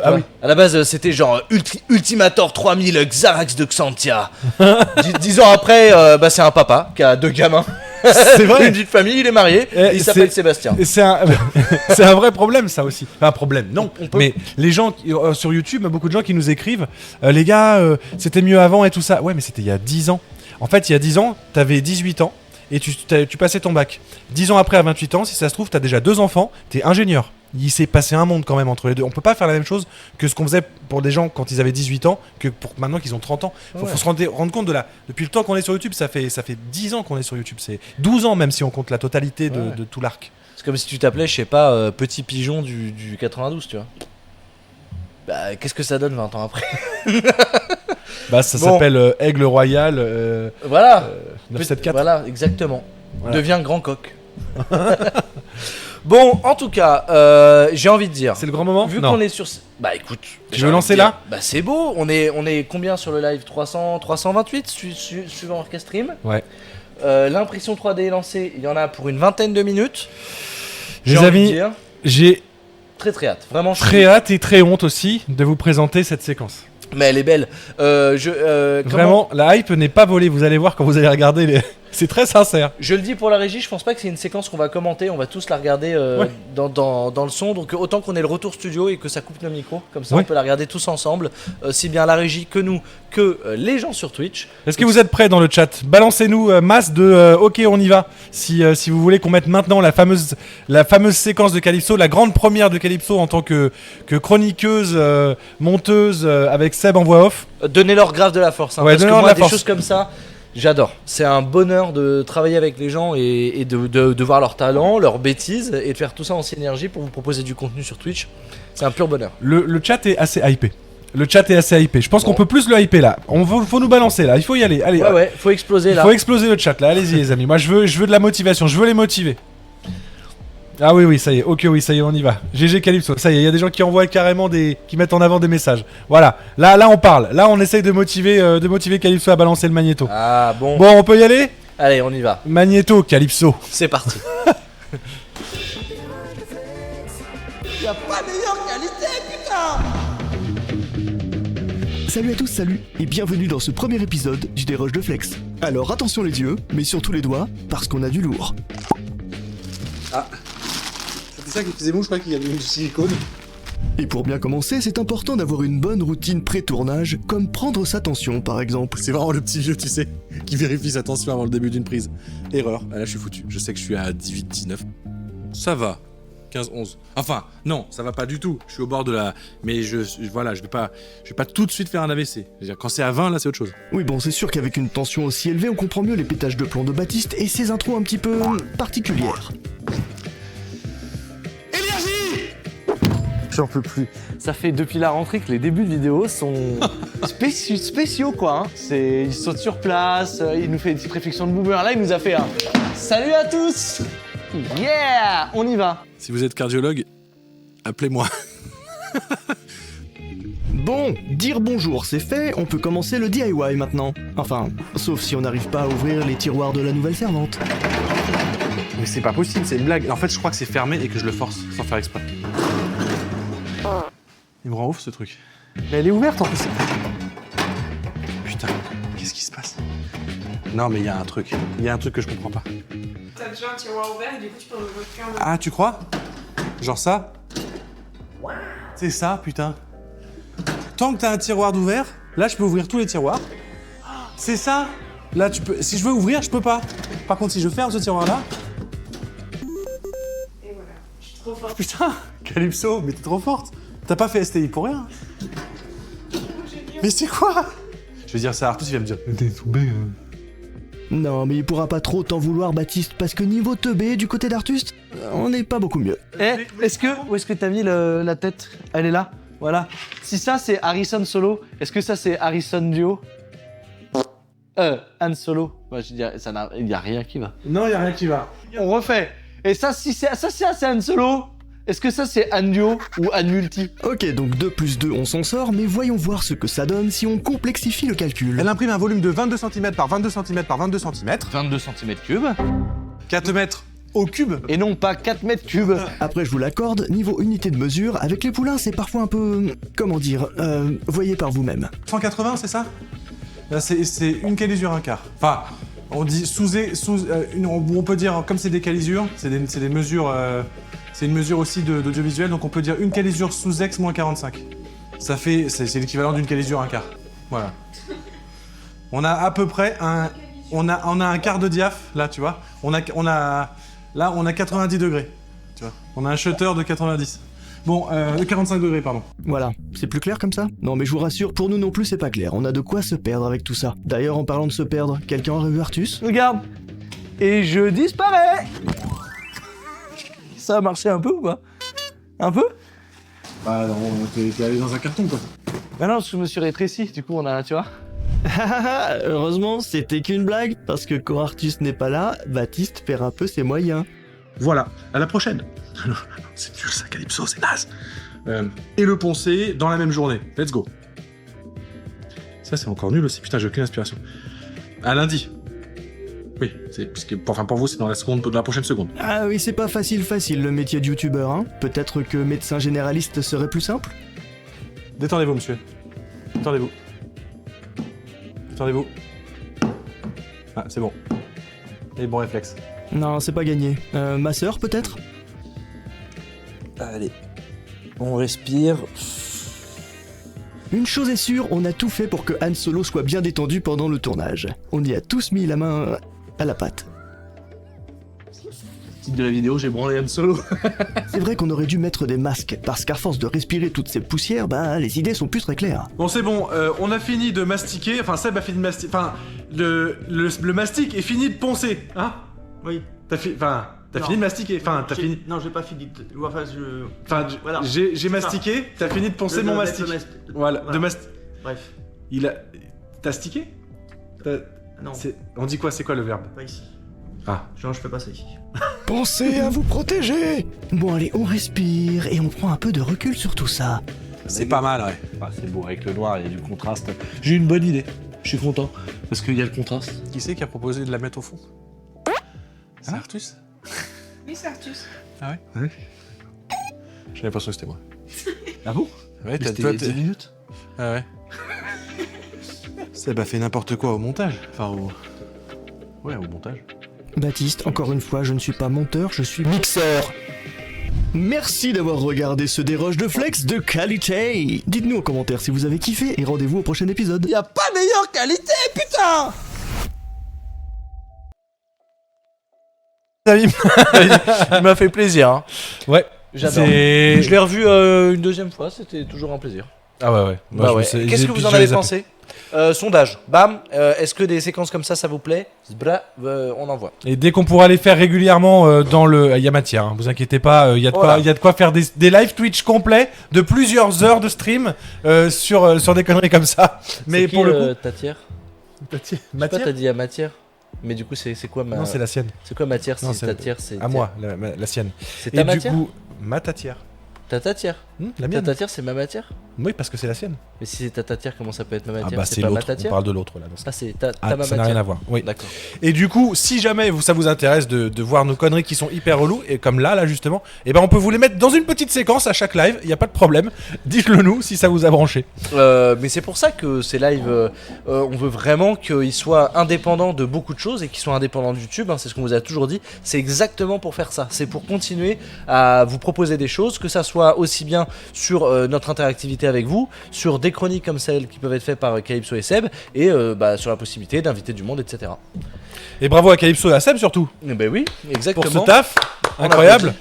Speaker 1: Ah oui.
Speaker 2: À la base, c'était genre Ultimator 3000 Xarax de Xantia. 10 ans après, bah c'est un papa qui a 2 gamins.
Speaker 1: C'est vrai.
Speaker 2: Une vie de famille, il est marié,
Speaker 1: Eh,
Speaker 2: il s'appelle
Speaker 1: c'est-
Speaker 2: Sébastien.
Speaker 1: Et c'est un, c'est un vrai problème, ça aussi. Enfin, un problème, non.
Speaker 2: On peut-
Speaker 1: Mais les gens sur YouTube, beaucoup de gens qui nous écrivent, les gars, c'était mieux avant et tout ça. Ouais, mais c'était il y a 10 ans. En fait, il y a 10 ans, t'avais 18 ans et tu passais ton bac. 10 ans après, à 28 ans, si ça se trouve, t'as déjà 2 enfants, t'es ingénieur. Il s'est passé un monde quand même entre les deux. On peut pas faire la même chose que ce qu'on faisait pour des gens quand ils avaient 18 ans que pour maintenant qu'ils ont 30 ans. Faut
Speaker 2: Ouais.
Speaker 1: se rendre compte depuis le temps qu'on est sur YouTube, ça fait 10 ans qu'on est sur YouTube. C'est 12 ans même si on compte la totalité
Speaker 2: Ouais.
Speaker 1: de tout l'arc.
Speaker 2: C'est comme si tu t'appelais, je sais pas, Petit Pigeon du 92, tu vois. Bah, qu'est-ce que ça donne 20 ans après?
Speaker 1: Bah ça
Speaker 2: Bon.
Speaker 1: s'appelle Aigle Royal
Speaker 2: Voilà.
Speaker 1: 974.
Speaker 2: Voilà, exactement.
Speaker 1: Voilà.
Speaker 2: Devient grand coq. Bon, en tout cas, j'ai envie de dire.
Speaker 1: C'est le grand moment.
Speaker 2: Vu
Speaker 1: Non.
Speaker 2: qu'on est sur... Bah écoute...
Speaker 1: Tu
Speaker 2: j'ai
Speaker 1: veux
Speaker 2: envie
Speaker 1: lancer
Speaker 2: de dire,
Speaker 1: là?
Speaker 2: Bah c'est beau, on est combien sur le live? 328 suivant Orchestream.
Speaker 1: Ouais.
Speaker 2: L'impression 3D est lancée, il y en a pour une vingtaine de minutes.
Speaker 1: Les
Speaker 2: J'ai envie
Speaker 1: amis,
Speaker 2: de dire,
Speaker 1: j'ai
Speaker 2: très très hâte, vraiment.
Speaker 1: très hâte et très honte aussi de vous présenter cette séquence.
Speaker 2: Mais elle est belle. Comment-
Speaker 1: Vraiment, la hype n'est pas volée. Vous allez voir quand vous allez regarder C'est très sincère.
Speaker 2: Je le dis pour la régie, je pense pas que c'est une séquence qu'on va commenter, on va tous la regarder dans le son, donc autant qu'on ait le retour studio et que ça coupe nos micros, comme ça on peut la regarder tous ensemble, si bien la régie que nous, que les gens sur Twitch.
Speaker 1: Est-ce que vous êtes prêts dans le chat? Balancez-nous masse de OK on y va, si vous voulez qu'on mette maintenant la fameuse séquence de Calypso, la grande première de Calypso en tant que chroniqueuse, monteuse avec Seb en voix off.
Speaker 2: Donnez-leur grave de la force, parce que moi des choses comme ça... J'adore, c'est un bonheur de travailler avec les gens et de voir leurs talents, leurs bêtises et de faire tout ça en synergie pour vous proposer du contenu sur Twitch. C'est un pur bonheur.
Speaker 1: Le chat est assez hypé. Je pense qu'on peut plus le hyper là. Faut nous balancer là, il faut y aller. Allez.
Speaker 2: Ouais, faut exploser là.
Speaker 1: Faut exploser le chat là, allez-y les amis. Moi je veux de la motivation, je veux les motiver. Ah oui, ça y est, ok, oui, ça y est, on y va. GG Calypso, ça y est, il y a des gens qui envoient carrément qui mettent en avant des messages. Voilà, là on parle, là on essaye de motiver Calypso à balancer le magnéto.
Speaker 2: Ah bon.
Speaker 1: Bon, on peut y aller?
Speaker 2: Allez, on y va.
Speaker 1: Magnéto, Calypso.
Speaker 2: C'est parti.
Speaker 4: Y'a pas meilleure qualité, putain! Salut à tous, salut, et bienvenue dans ce premier épisode du Déroge de Flex. Alors attention les yeux, mais surtout les doigts, parce qu'on a du lourd.
Speaker 5: Ah. C'est ça qui faisait mou, je crois qu'il y avait du silicone.
Speaker 4: Et pour bien commencer, c'est important d'avoir une bonne routine pré-tournage, comme prendre sa tension par exemple.
Speaker 5: C'est vraiment le petit vieux, tu sais, qui vérifie sa tension avant le début d'une prise. Erreur, là je suis foutu. Je sais que je suis à 18-19. Ça va. 15-11. Enfin, non, ça va pas du tout. Je suis au bord de la... Mais je vais pas tout de suite faire un AVC. Je veux dire, quand c'est à 20, là, c'est autre chose.
Speaker 4: Oui bon, c'est sûr qu'avec une tension aussi élevée, on comprend mieux les pétages de plomb de Baptiste et ses intros un petit peu particulières.
Speaker 2: J'en peux plus. Ça fait depuis la rentrée que les débuts de vidéo sont spéciaux quoi. Hein. Il saute sur place, il nous fait une petite réflexion de boomer. Là, il nous a fait un salut à tous. Yeah, on y va.
Speaker 5: Si vous êtes cardiologue, appelez-moi.
Speaker 4: Bon, dire bonjour c'est fait, on peut commencer le DIY maintenant. Enfin, sauf si on n'arrive pas à ouvrir les tiroirs de la nouvelle servante.
Speaker 5: Mais c'est pas possible, c'est une blague. En fait, je crois que c'est fermé et que je le force sans faire exprès. Il me rend ouf ce truc.
Speaker 2: Mais elle est ouverte en plus.
Speaker 5: Putain, qu'est-ce qui se passe? Non mais il y a un truc que je comprends pas.
Speaker 3: T'as déjà un tiroir ouvert et du coup tu peux en ouvrir qu'un.
Speaker 5: Ah tu crois? Genre ça? C'est ça putain. Tant que t'as un tiroir d'ouvert, là je peux ouvrir tous les tiroirs. C'est ça? Là tu peux. Si je veux ouvrir, je peux pas. Par contre si je ferme ce tiroir là.
Speaker 3: Et voilà, je suis trop forte.
Speaker 5: Putain, Calypso, mais t'es trop forte. T'as pas fait STI pour rien. Mais c'est quoi? Je vais dire ça à Artus, il va me dire. T'es tombé.
Speaker 4: Non mais il pourra pas trop t'en vouloir Baptiste, parce que niveau teubé du côté d'Artus, on n'est pas beaucoup mieux.
Speaker 2: Où est-ce que t'as mis la tête? Elle est là. Voilà. Si ça c'est Harrison Solo, est-ce que ça c'est Harrison Duo? Han Solo. Moi je dirais, il y a rien qui va.
Speaker 5: Non, y a rien qui va.
Speaker 2: On refait. Et ça, si c'est Han Solo, est-ce que ça c'est Han Duo ou Han Multi?
Speaker 4: Ok, donc 2 plus 2 on s'en sort, mais voyons voir ce que ça donne si on complexifie le calcul.
Speaker 5: Elle imprime un volume de 22 cm par 22 cm par 22 cm.
Speaker 2: 22 cm3.
Speaker 5: 4 mètres au cube.
Speaker 2: Et non pas 4 mètres cubes.
Speaker 4: Après je vous l'accorde, niveau unité de mesure, avec les poulains c'est parfois un peu... comment dire... voyez par vous-même.
Speaker 5: 180, c'est ça? Là, c'est une calisure, un quart. Enfin, on dit on peut dire, comme c'est des calisures, c'est des mesures... c'est une mesure aussi d'audiovisuel, donc on peut dire une calisure sous X moins 45. Ça fait... c'est l'équivalent d'une calisure, un quart. Voilà. On a à peu près un... On a un quart de diaph, là, tu vois. Là, on a 90 degrés. Tu vois. On a un shutter de 90. Bon, 45 degrés, pardon.
Speaker 4: Voilà, c'est plus clair comme ça? Non mais je vous rassure, pour nous non plus c'est pas clair, on a de quoi se perdre avec tout ça. D'ailleurs en parlant de se perdre, quelqu'un aurait vu Artus?
Speaker 2: Regarde. Et je disparais. Ça a marché un peu ou pas? Un peu?
Speaker 5: Bah non, t'es allé dans un carton, quoi.
Speaker 2: Bah non, parce que je me suis rétréci, du coup on a, tu vois.
Speaker 4: Heureusement, c'était qu'une blague, parce que quand Artus n'est pas là, Baptiste perd un peu ses moyens.
Speaker 5: Voilà, à la prochaine. C'est dur ça, Calypso, c'est naze. Et le poncer dans la même journée. Let's go. Ça, c'est encore nul aussi. Putain, j'ai aucune inspiration. À lundi. Oui, enfin pour vous, c'est dans la prochaine seconde.
Speaker 4: Ah oui, c'est pas facile le métier de youtubeur, hein. Peut-être que médecin généraliste serait plus simple?
Speaker 5: Détendez-vous, monsieur. Détendez-vous. Détendez-vous. Ah, c'est bon. Les bons réflexes.
Speaker 4: Non, c'est pas gagné. Ma sœur, peut-être?
Speaker 2: Allez, on respire.
Speaker 4: Une chose est sûre, on a tout fait pour que Han Solo soit bien détendu pendant le tournage. On y a tous mis la main à la pâte.
Speaker 2: De la vidéo, j'ai branlé Han Solo.
Speaker 4: C'est vrai qu'on aurait dû mettre des masques, parce qu'à force de respirer toutes ces poussières, bah les idées sont plus très claires.
Speaker 1: Bon, c'est bon, on a fini de mastiquer. Enfin, Seb a fini de mastiquer. Enfin, le mastic est fini de poncer, hein?
Speaker 6: Oui.
Speaker 1: T'as fini de mastiquer. Enfin, t'as fini.
Speaker 6: Non, j'ai pas fini. Enfin, voilà.
Speaker 1: J'ai mastiqué, t'as fini de poncer mon mastic. Voilà, de mastic.
Speaker 6: Bref.
Speaker 1: T'as stické?
Speaker 6: Non,
Speaker 1: On dit quoi? C'est quoi le verbe?
Speaker 6: pas ici.
Speaker 1: Ah.
Speaker 6: Genre, je fais pas ça ici.
Speaker 4: Pensez à vous protéger! Bon allez, on respire et on prend un peu de recul sur tout ça.
Speaker 5: C'est pas mal, ouais.
Speaker 2: Ah, c'est beau, avec le noir, il y a du contraste. J'ai une bonne idée. Je suis content. Parce qu'il y a le contraste.
Speaker 5: Qui c'est qui a proposé de la mettre au fond? C'est Artus?
Speaker 3: Oui, c'est Artus.
Speaker 5: Ah ouais? J'ai l'impression que c'était moi.
Speaker 2: Ah bon?
Speaker 5: Ouais,
Speaker 2: C'était 10 minutes.
Speaker 5: Ah ouais. Seb a fait n'importe quoi au montage. Enfin, Ouais, au montage.
Speaker 4: Baptiste, encore une fois, je ne suis pas monteur, je suis mixeur. Merci d'avoir regardé ce déroge de flex de qualité. Dites-nous en commentaire si vous avez kiffé et rendez-vous au prochain épisode.
Speaker 2: Y a pas meilleure qualité, putain! Il m'a fait plaisir. Hein.
Speaker 1: Ouais.
Speaker 2: J'adore.
Speaker 1: C'est-
Speaker 2: Je l'ai revu une deuxième fois, c'était toujours un plaisir.
Speaker 1: Ah ouais.
Speaker 2: Bah ouais. Qu'est-ce que vous en avez pensé? Sondage. Bam. Est-ce que des séquences comme ça vous plaît? Zbra, on envoie.
Speaker 1: Et dès qu'on pourra les faire régulièrement dans le... Il y a matière, hein, vous inquiétez pas, il y a de quoi faire des live Twitch complets de plusieurs heures de stream sur des conneries comme ça. Mais
Speaker 2: C'est qui,
Speaker 1: pour le coup...
Speaker 2: Tatière?
Speaker 1: Matière
Speaker 2: Je sais pas, t'as dit à matière. Mais du coup, c'est quoi ma...
Speaker 1: Non, c'est la sienne.
Speaker 2: C'est quoi matière?
Speaker 1: Non,
Speaker 2: Si
Speaker 1: c'est
Speaker 2: Tatière, c'est...
Speaker 1: À moi, la sienne.
Speaker 2: C'est
Speaker 1: Et
Speaker 2: ta
Speaker 1: du
Speaker 2: matière?
Speaker 1: coup, ma tatière.
Speaker 2: Ta Tatière?
Speaker 1: La
Speaker 2: Ta
Speaker 1: mienne.
Speaker 2: Tatière, c'est ma matière?
Speaker 1: Oui, parce que c'est la sienne.
Speaker 2: Mais si c'est ta Tatière, comment ça peut être ma
Speaker 1: Ah
Speaker 2: matière?
Speaker 1: bah
Speaker 2: c'est
Speaker 1: c'est
Speaker 2: pas ma
Speaker 1: l'autre, on
Speaker 2: Tatière?
Speaker 1: parle de l'autre là. Dans ce cas.
Speaker 2: Ah, c'est ta
Speaker 1: Ah,
Speaker 2: ma
Speaker 1: ça n'a
Speaker 2: matière.
Speaker 1: rien à voir, oui.
Speaker 2: D'accord.
Speaker 1: Et du coup, si jamais ça vous intéresse de voir nos conneries qui sont hyper reloues, et comme là justement, et ben on peut vous les mettre dans une petite séquence à chaque live, il y a pas de problème. Dites-le nous si ça vous a branché.
Speaker 2: Mais c'est pour ça que ces lives, on veut vraiment qu'ils soient indépendants de beaucoup de choses et qu'ils soient indépendants de YouTube, hein, c'est ce qu'on vous a toujours dit. C'est exactement pour faire ça. C'est pour continuer à vous proposer des choses, que ça soit aussi bien sur notre interactivité avec vous, sur des chroniques comme celles qui peuvent être faites par Calypso et Seb, et sur la possibilité d'inviter du monde, etc.
Speaker 1: Et bravo à Calypso et à Seb surtout
Speaker 2: Et ben oui, exactement.
Speaker 1: pour ce taf incroyable.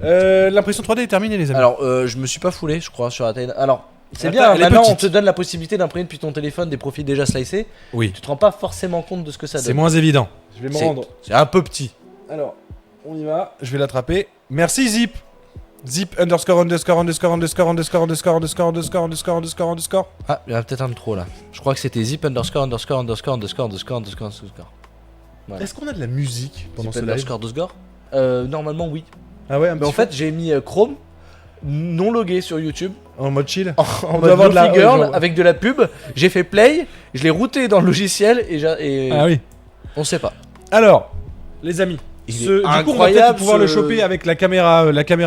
Speaker 1: L'impression 3D est terminée les amis.
Speaker 2: Alors, je me suis pas foulé, je crois, sur la taille. Alors, c'est
Speaker 1: Attends,
Speaker 2: bien,
Speaker 1: elle est
Speaker 2: maintenant on
Speaker 1: petite.
Speaker 2: te donne la possibilité d'imprimer depuis ton téléphone des profils déjà slicés.
Speaker 1: Oui,
Speaker 2: Tu te rends pas forcément compte de ce que ça
Speaker 1: c'est
Speaker 2: donne.
Speaker 1: moins évident. Je vais me
Speaker 2: C'est-
Speaker 1: rendre.
Speaker 2: C'est un peu petit.
Speaker 1: Alors, on y va. Je vais l'attraper. Merci Zip. Zip underscore.
Speaker 2: Ah, il y en a peut-être un de trop là. Je crois que c'était zip underscore. Voilà.
Speaker 1: Est-ce qu'on a de la musique pendant
Speaker 2: Zip
Speaker 1: ce live?
Speaker 2: underscore. Normalement, oui.
Speaker 1: Ah ouais, un
Speaker 2: Mais
Speaker 1: petit
Speaker 2: en fait, j'ai mis Chrome non logué sur YouTube
Speaker 1: peu en mode chill.
Speaker 2: en
Speaker 1: doit avoir
Speaker 2: mode
Speaker 1: de la-
Speaker 2: Lofi Girl
Speaker 1: ouais, genre-
Speaker 2: avec de la pub. J'ai fait play, je l'ai routé dans le logiciel et
Speaker 1: Ah oui.
Speaker 2: on sait pas.
Speaker 1: Alors, les amis,
Speaker 2: Il est
Speaker 1: du coup, on va peut-être
Speaker 2: incroyable,
Speaker 1: pouvoir le
Speaker 2: ce-
Speaker 1: choper avec la caméra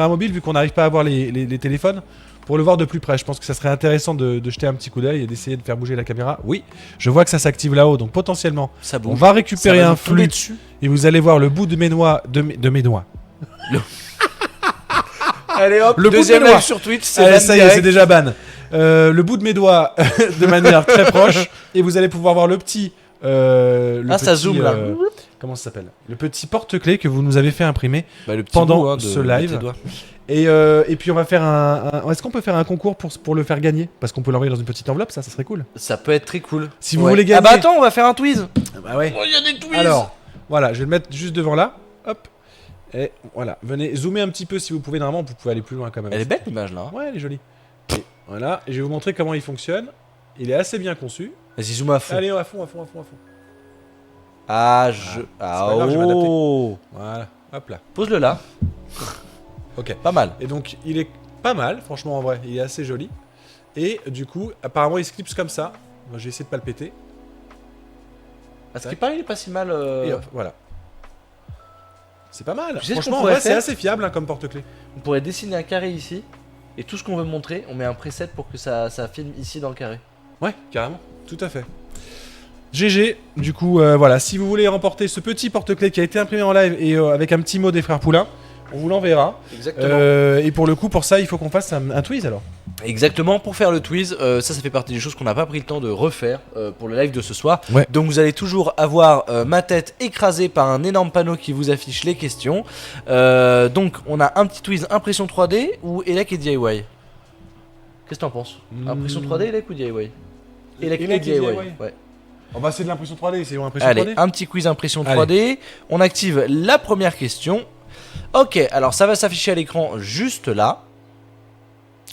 Speaker 1: mobile, vu qu'on n'arrive pas à voir les téléphones, pour le voir de plus près. Je pense que ça serait intéressant de jeter un petit coup d'œil et d'essayer de faire bouger la caméra. Oui, je vois que ça s'active là-haut, donc potentiellement,
Speaker 2: Ça
Speaker 1: on
Speaker 2: bouge.
Speaker 1: va récupérer
Speaker 2: Ça va
Speaker 1: un
Speaker 2: nous tomber
Speaker 1: flux
Speaker 2: dessus.
Speaker 1: et vous allez voir le bout de mes noix, de mes doigts.
Speaker 2: Allez hop,
Speaker 1: Le bout de
Speaker 2: deuxième
Speaker 1: mes doigts.
Speaker 2: live sur Twitch, c'est
Speaker 1: Allez,
Speaker 2: ban
Speaker 1: ça y est,
Speaker 2: direct.
Speaker 1: c'est déjà ban. Le bout de mes doigts de manière très proche et vous allez pouvoir voir le petit.
Speaker 2: Ça zoom, là.
Speaker 1: Comment ça s'appelle? Le petit porte-clés que vous nous avez fait imprimer.
Speaker 2: Bah, le petit
Speaker 1: pendant
Speaker 2: bout, hein, de
Speaker 1: ce
Speaker 2: tes
Speaker 1: live.
Speaker 2: doigts.
Speaker 1: Et puis on va faire Est-ce qu'on peut faire un concours pour le faire gagner? Parce qu'on peut l'envoyer dans une petite enveloppe, ça serait cool.
Speaker 2: Ça peut être très cool.
Speaker 1: Si vous voulez
Speaker 2: Ah
Speaker 1: gagner.
Speaker 2: bah attends, on va faire un tweeze.
Speaker 1: Bah ouais.
Speaker 2: Oh, il y a des tweezes.
Speaker 1: Alors, voilà, je vais le mettre juste devant là. Hop. Et voilà, venez zoomer un petit peu si vous pouvez. Normalement, vous pouvez aller plus loin quand même.
Speaker 2: Elle est belle l'image là. hein.
Speaker 1: Ouais, elle est jolie. Et voilà, et je vais vous montrer comment il fonctionne. Il est assez bien conçu.
Speaker 2: Vas-y, zoom à fond.
Speaker 1: Allez, à fond.
Speaker 2: Ah,
Speaker 1: pas grave, je vais
Speaker 2: oh.
Speaker 1: Voilà, hop là.
Speaker 2: Pose-le là.
Speaker 1: Ok.
Speaker 2: Pas mal.
Speaker 1: Et donc, il est pas mal, franchement, en vrai. Il est assez joli. Et du coup, apparemment, il se clipse comme ça. Moi, j'ai essayé de pas le péter.
Speaker 2: Parce qu'il paraît, il est pas si mal.
Speaker 1: Et hop, voilà. C'est pas mal.
Speaker 2: Tu sais ce
Speaker 1: Franchement,
Speaker 2: qu'on
Speaker 1: en
Speaker 2: pourrait
Speaker 1: vrai, c'est
Speaker 2: faire
Speaker 1: assez fiable hein, comme porte-clés.
Speaker 2: On pourrait dessiner un carré ici. Et tout ce qu'on veut montrer, on met un preset pour que ça filme ici dans le carré.
Speaker 1: Ouais, carrément. Tout à fait. GG, du coup, voilà, si vous voulez remporter ce petit porte-clés qui a été imprimé en live et avec un petit mot des frères Poulain, on vous l'enverra.
Speaker 2: Exactement.
Speaker 1: Et pour le coup, pour ça, il faut qu'on fasse un tweez alors.
Speaker 2: Exactement, pour faire le tweez, ça fait partie des choses qu'on n'a pas pris le temps de refaire pour le live de ce soir.
Speaker 1: Ouais.
Speaker 2: Donc vous allez toujours avoir ma tête écrasée par un énorme panneau qui vous affiche les questions. Donc on a un petit tweez impression 3D ou Elec et DIY. Qu'est-ce que t'en penses? Impression 3D, Elec ou DIY? Elec et DIY. Ouais.
Speaker 1: Oh bah c'est de l'impression 3D, c'est une impression
Speaker 2: Allez,
Speaker 1: 3D.
Speaker 2: un petit quiz impression
Speaker 1: Allez.
Speaker 2: 3D. On active la première question. Ok, alors ça va s'afficher à l'écran juste là.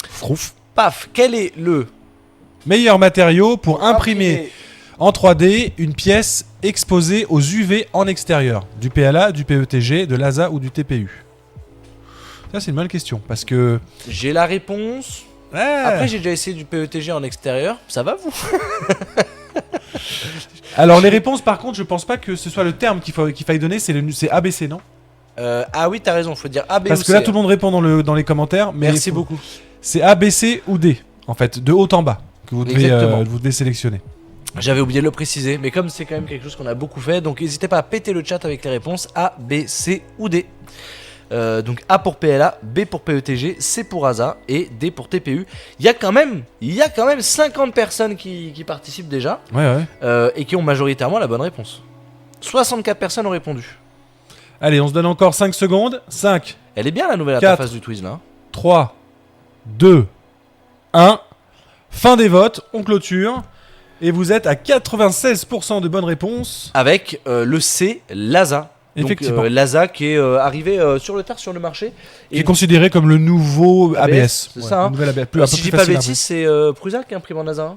Speaker 1: Frouf.
Speaker 2: Paf, quel est le
Speaker 1: Meilleur matériau pour imprimer en 3D une pièce exposée aux UV en extérieur. Du PLA, du PETG, de l'ASA ou du TPU. Ça c'est une bonne question parce que...
Speaker 2: J'ai la réponse. Après j'ai déjà essayé du PETG en extérieur. Ça va vous?
Speaker 1: Alors les réponses par contre je pense pas que ce soit le terme qu'il faille donner, c'est ABC non?
Speaker 2: Ah oui t'as raison, faut dire A, B
Speaker 1: Parce
Speaker 2: ou
Speaker 1: que
Speaker 2: C.
Speaker 1: là tout le monde répond dans les commentaires. Mais
Speaker 2: Merci beaucoup.
Speaker 1: C'est A, B, C ou D en fait, de haut en bas que vous devez sélectionner.
Speaker 2: J'avais oublié de le préciser, mais comme c'est quand même quelque chose qu'on a beaucoup fait, donc n'hésitez pas à péter le chat avec les réponses A, B, C ou D. Donc A pour PLA, B pour PETG, C pour ASA et D pour TPU. Il y a quand même 50 personnes qui participent déjà
Speaker 1: Ouais.
Speaker 2: et qui ont majoritairement la bonne réponse. 64 personnes ont répondu.
Speaker 1: Allez, on se donne encore 5 secondes. 5,
Speaker 2: Elle est bien la nouvelle
Speaker 1: 4.
Speaker 2: interface du Tweez là.
Speaker 1: 3, 2, 1. Fin des votes, on clôture. Et vous êtes à 96% de bonnes réponses.
Speaker 2: Avec le C, l'ASA.
Speaker 1: Effectivement.
Speaker 2: Donc l'ASA qui est arrivé sur le tard sur le marché.
Speaker 1: Qui est considéré comme le nouveau ABS.
Speaker 2: c'est ça, hein.
Speaker 1: Le nouvel ABS. Un peu
Speaker 2: Si je
Speaker 1: plus
Speaker 2: dis pas de
Speaker 1: facile à
Speaker 2: bêtises, c'est Prusa qui imprime en ASA. Hein.